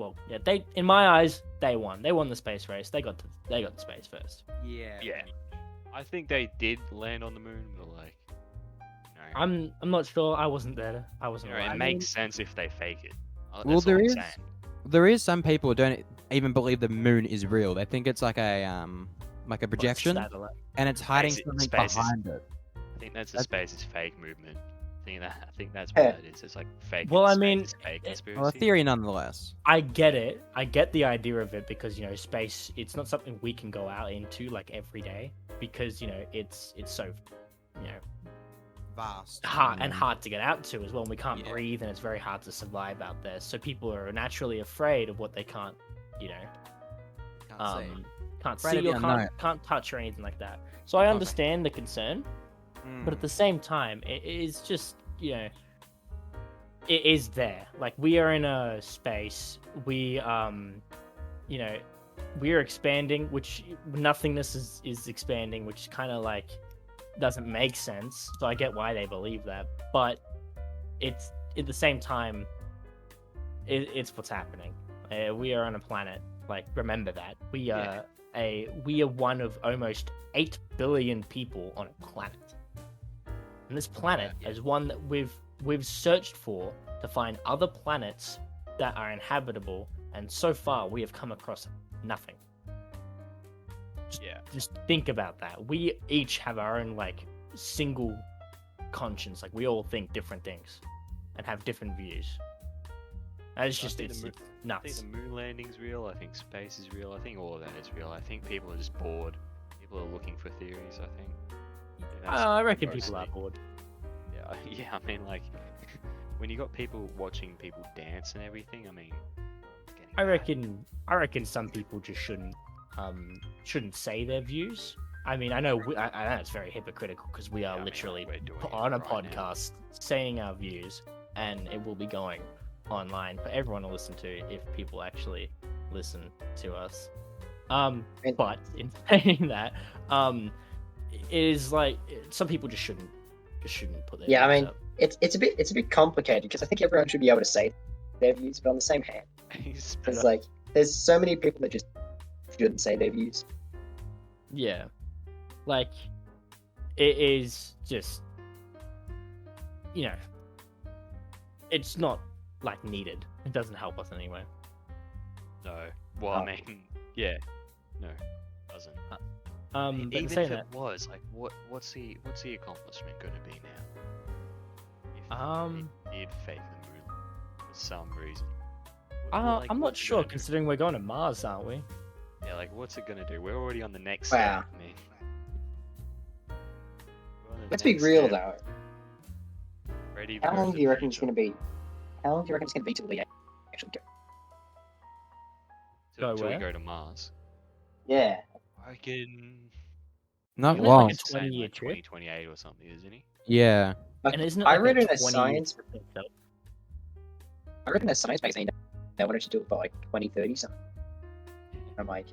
S2: in my eyes they won. They won the space race. They got the space first.
S1: Yeah.
S4: Yeah, I think they did land on the moon, but like, you know,
S2: I'm not sure. I wasn't there. I wasn't.
S4: you know,
S2: alive.
S4: it makes sense if they fake it.
S1: Well,
S4: That's all
S1: there
S4: I'm
S1: is-
S4: saying.
S1: There is some people who don't even believe the moon is real. They think it's like a projection,
S2: Satellite.
S1: and it's hiding
S4: Space-
S1: something
S4: space is-
S1: behind it.
S4: I think that's the
S1: That's-
S4: space is fake movement. I think that's
S3: Yeah.
S4: what that is. It's like fake.
S2: Well, I
S4: space
S2: mean,
S4: is fake conspiracy.
S1: Well, a theory nonetheless.
S2: I get it. I get the idea of it because space. It's not something we can go out into like every day because it's so
S1: Vast.
S2: hard to get out to as well. And we can't
S1: Yeah.
S2: breathe, and it's very hard to survive out there. So people are naturally afraid of what they can't
S1: Can't see.
S2: can't
S1: Afraid
S2: see
S1: of the
S2: or
S1: unknown.
S2: can't touch or anything like that. So I
S1: Okay.
S2: understand the concern, but at the same time, it is just it is there. Like we are in a space. We we are expanding, which nothingness is expanding, which kind of like doesn't make sense. So I get why they believe that, but it's at the same time, it's what's happening. We are on a planet. Like remember that we are one of almost 8 billion people on a planet, and this planet is one that we've searched for to find other planets that are inhabitable, and so far we have come across nothing.
S4: Yeah.
S2: Just think about that. We each have our own like single conscience. Like we all think different things and have different views. And it's
S4: I
S2: just
S4: think
S2: it's
S4: I think
S2: nuts.
S4: the moon landing's real. I think space is real. I think all of that is real. I think people are just bored. People are looking for theories. I think.
S2: I reckon people are
S4: mostly-
S2: bored.
S4: Yeah, yeah. I mean, like, when you got people watching people dance and everything, I mean, it's getting
S2: I reckon some people just shouldn't say their views. I mean, I know I know it's very hypocritical because we
S4: Yeah,
S2: are
S4: I mean,
S2: literally
S4: we're doing it
S2: on a
S4: right now.
S2: podcast saying our views, and it will be going online for everyone to listen to if people actually listen to us. But in saying that, it is like some people just shouldn't put their
S3: Yeah, I
S2: views
S3: mean,
S2: up.
S3: it's a bit complicated because I think everyone should be able to say their views, but on the same hand, it's like there's so many people that just shouldn't say their views.
S2: Yeah, like it is just it's not like needed. It doesn't help us anyway.
S4: No. Well,
S3: Oh.
S4: I mean, yeah. No, it doesn't.
S2: But in
S4: Even
S2: saying
S4: if
S2: that,
S4: it was, like, what's the accomplishment going to be now? If it did fake the moon for some reason. Like,
S2: I'm not
S4: what's it
S2: sure
S4: gonna do?
S2: considering we're going to Mars, aren't we?
S4: Yeah, like, what's it going to do? We're already on the next
S3: Wow.
S4: step. I mean, we're on the
S3: Let's be
S4: next
S3: real
S4: step.
S3: though.
S4: Ready
S3: How
S4: for
S3: long
S4: the
S3: do you reckon it's
S4: future.
S3: going to be? How long do you reckon it's going to be till we actually go?
S2: Go
S4: Till we
S2: where?
S4: go to Mars?
S3: Yeah.
S4: I reckon.
S1: Not
S2: Isn't it
S1: long.
S2: like a 20-year trip?
S4: 2028 or something, isn't he?
S1: Yeah.
S3: Like,
S2: And isn't it
S3: I
S2: like
S3: read
S2: a
S3: in a
S2: 20
S3: science.
S2: trip itself?
S3: I read in a science magazine they wanted to do it by like 2030 something. I'm like,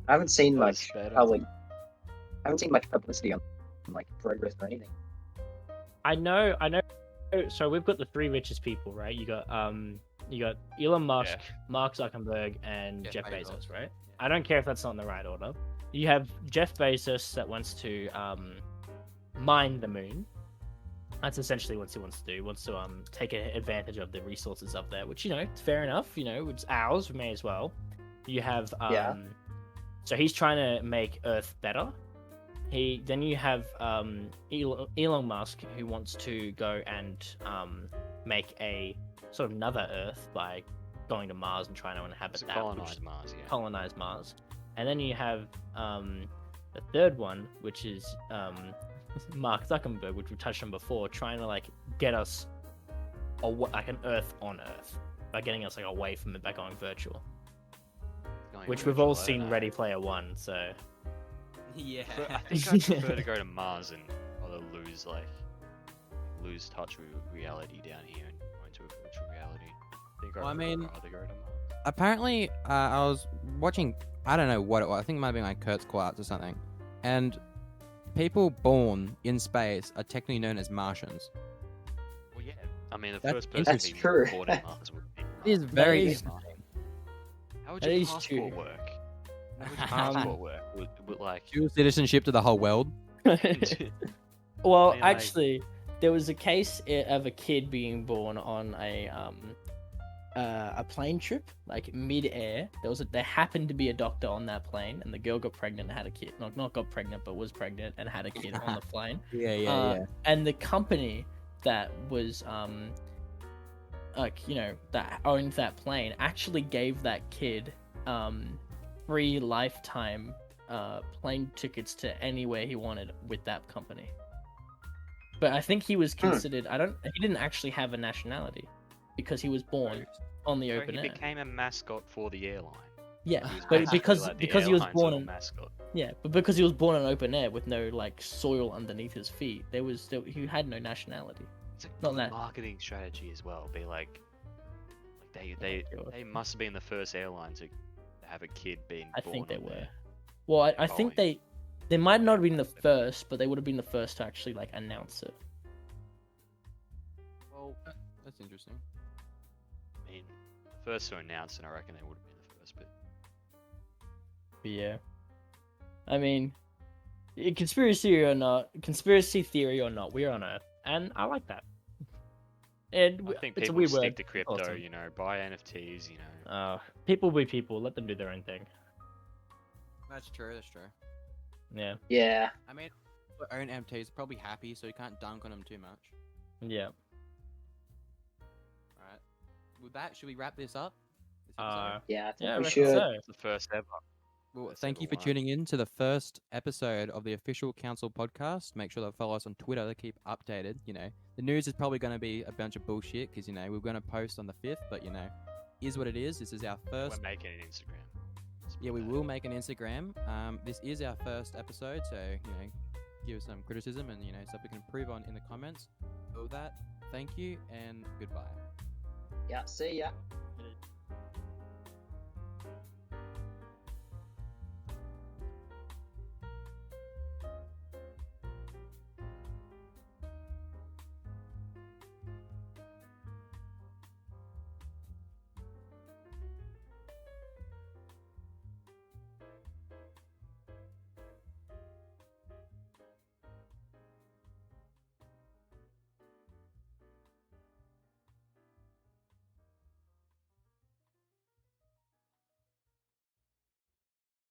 S3: I haven't seen
S4: Well,
S3: much
S4: it's better.
S3: public. I haven't seen much publicity on like progress or anything.
S2: I know. So we've got the 3 richest people, right? You got Elon Musk, Mark Zuckerberg, and
S1: Jeff
S2: Jeff
S1: Bezos.
S2: Bezos, right? I don't care if that's not in the right order. You have Jeff Bezos that wants to mine the moon. That's essentially what he wants to do. He wants to take advantage of the resources up there, which it's fair enough. It's ours. We may as well. You have
S3: Yeah.
S2: So he's trying to make Earth better. Then you have Elon Musk, who wants to go and make a sort of another Earth by going to Mars and trying to inhabit
S4: To
S2: that.
S4: colonize Mars, yeah.
S2: Colonize Mars. And then you have the third one, which is Mark Zuckerberg, which we touched on before, trying to get us like an Earth on Earth by getting us away from it by going virtual. Which we've all seen Ready Player One, so
S1: Yeah.
S4: But I think I prefer to go to Mars and rather lose touch with reality down here and go into a virtual reality. I think
S1: Well, I
S4: I'd
S1: mean-
S4: rather go to Mars.
S1: Apparently, I was watching. I don't know what it was. I think it might have been like Kurt's Clouds or something. And people born in space are technically known as Martians.
S4: Well, yeah. I mean, the
S1: That's
S4: first person
S3: That's
S4: to be
S3: true.
S4: born in Mars would be
S1: It is
S4: Mars.
S1: very
S2: is-
S1: interesting.
S4: How would
S2: that
S4: your
S2: is
S4: passport
S2: true.
S4: work? How would your passport work? Would like...
S1: Dual citizenship to the whole world.
S2: Well,
S4: I mean,
S2: actually, there was a case of a kid being born on a plane trip, mid-air. There happened to be a doctor on that plane, and the girl got pregnant and had a kid. Not got pregnant, but was pregnant and had a kid on the plane.
S1: Yeah.
S2: And the company that was that owned that plane actually gave that kid free lifetime plane tickets to anywhere he wanted with that company. But I think he was considered. He didn't actually have a nationality because he was born on the
S4: So
S2: open
S4: he
S2: air.
S4: became a mascot for the airline.
S2: Yeah,
S4: He was
S2: but
S4: basically
S2: because
S4: like the
S2: he was
S4: airline's
S2: born
S4: little
S2: in
S4: mascot.
S2: because he was born on open air with no soil underneath his feet, he had no nationality.
S4: It's a
S2: Not
S4: good
S2: that-
S4: marketing strategy as well. Be like they must have been the first airline to have a kid being
S2: I
S4: born
S2: think they
S4: on
S2: were.
S4: there.
S2: Well, I think
S4: Boeing.
S2: they might not have been the first, but they would have been the first to actually announce it.
S4: Well,
S1: That's interesting.
S4: I mean, the first to announce it, I reckon they would have been the first. But
S2: But yeah, I mean, conspiracy theory or not, we're on Earth, and I like that. And
S4: I think
S2: it's a
S4: people
S2: weird
S4: stick
S2: word.
S4: to crypto.
S2: Awesome.
S4: Buy NFTs.
S2: People be people. Let them do their own thing.
S1: That's true.
S2: Yeah,
S3: Yeah.
S1: I mean, our own MTs are probably happy, so you can't dunk on them too much.
S2: yeah.
S1: Alright. With that, should we wrap this up? This
S2: Uh,
S1: episode?
S3: Yeah, I think
S2: yeah, I
S3: we
S2: reckon
S3: should.
S2: so.
S4: It's the first ever.
S1: Well,
S4: First
S1: thank you
S4: ever
S1: for
S4: one.
S1: tuning in to the first episode of the official council podcast. Make sure to follow us on Twitter to keep updated. The news is probably going to be a bunch of bullshit because, we're going to post on the 5th, but, is what it is. This is our first.
S4: We're making an Instagram. Let's
S1: Yeah,
S4: put
S1: we
S4: that
S1: will
S4: out.
S1: make an Instagram. This is our first episode, so, give us some criticism and, stuff we can improve on in the comments. All that, thank you and goodbye.
S3: Yeah, see ya.
S2: It is.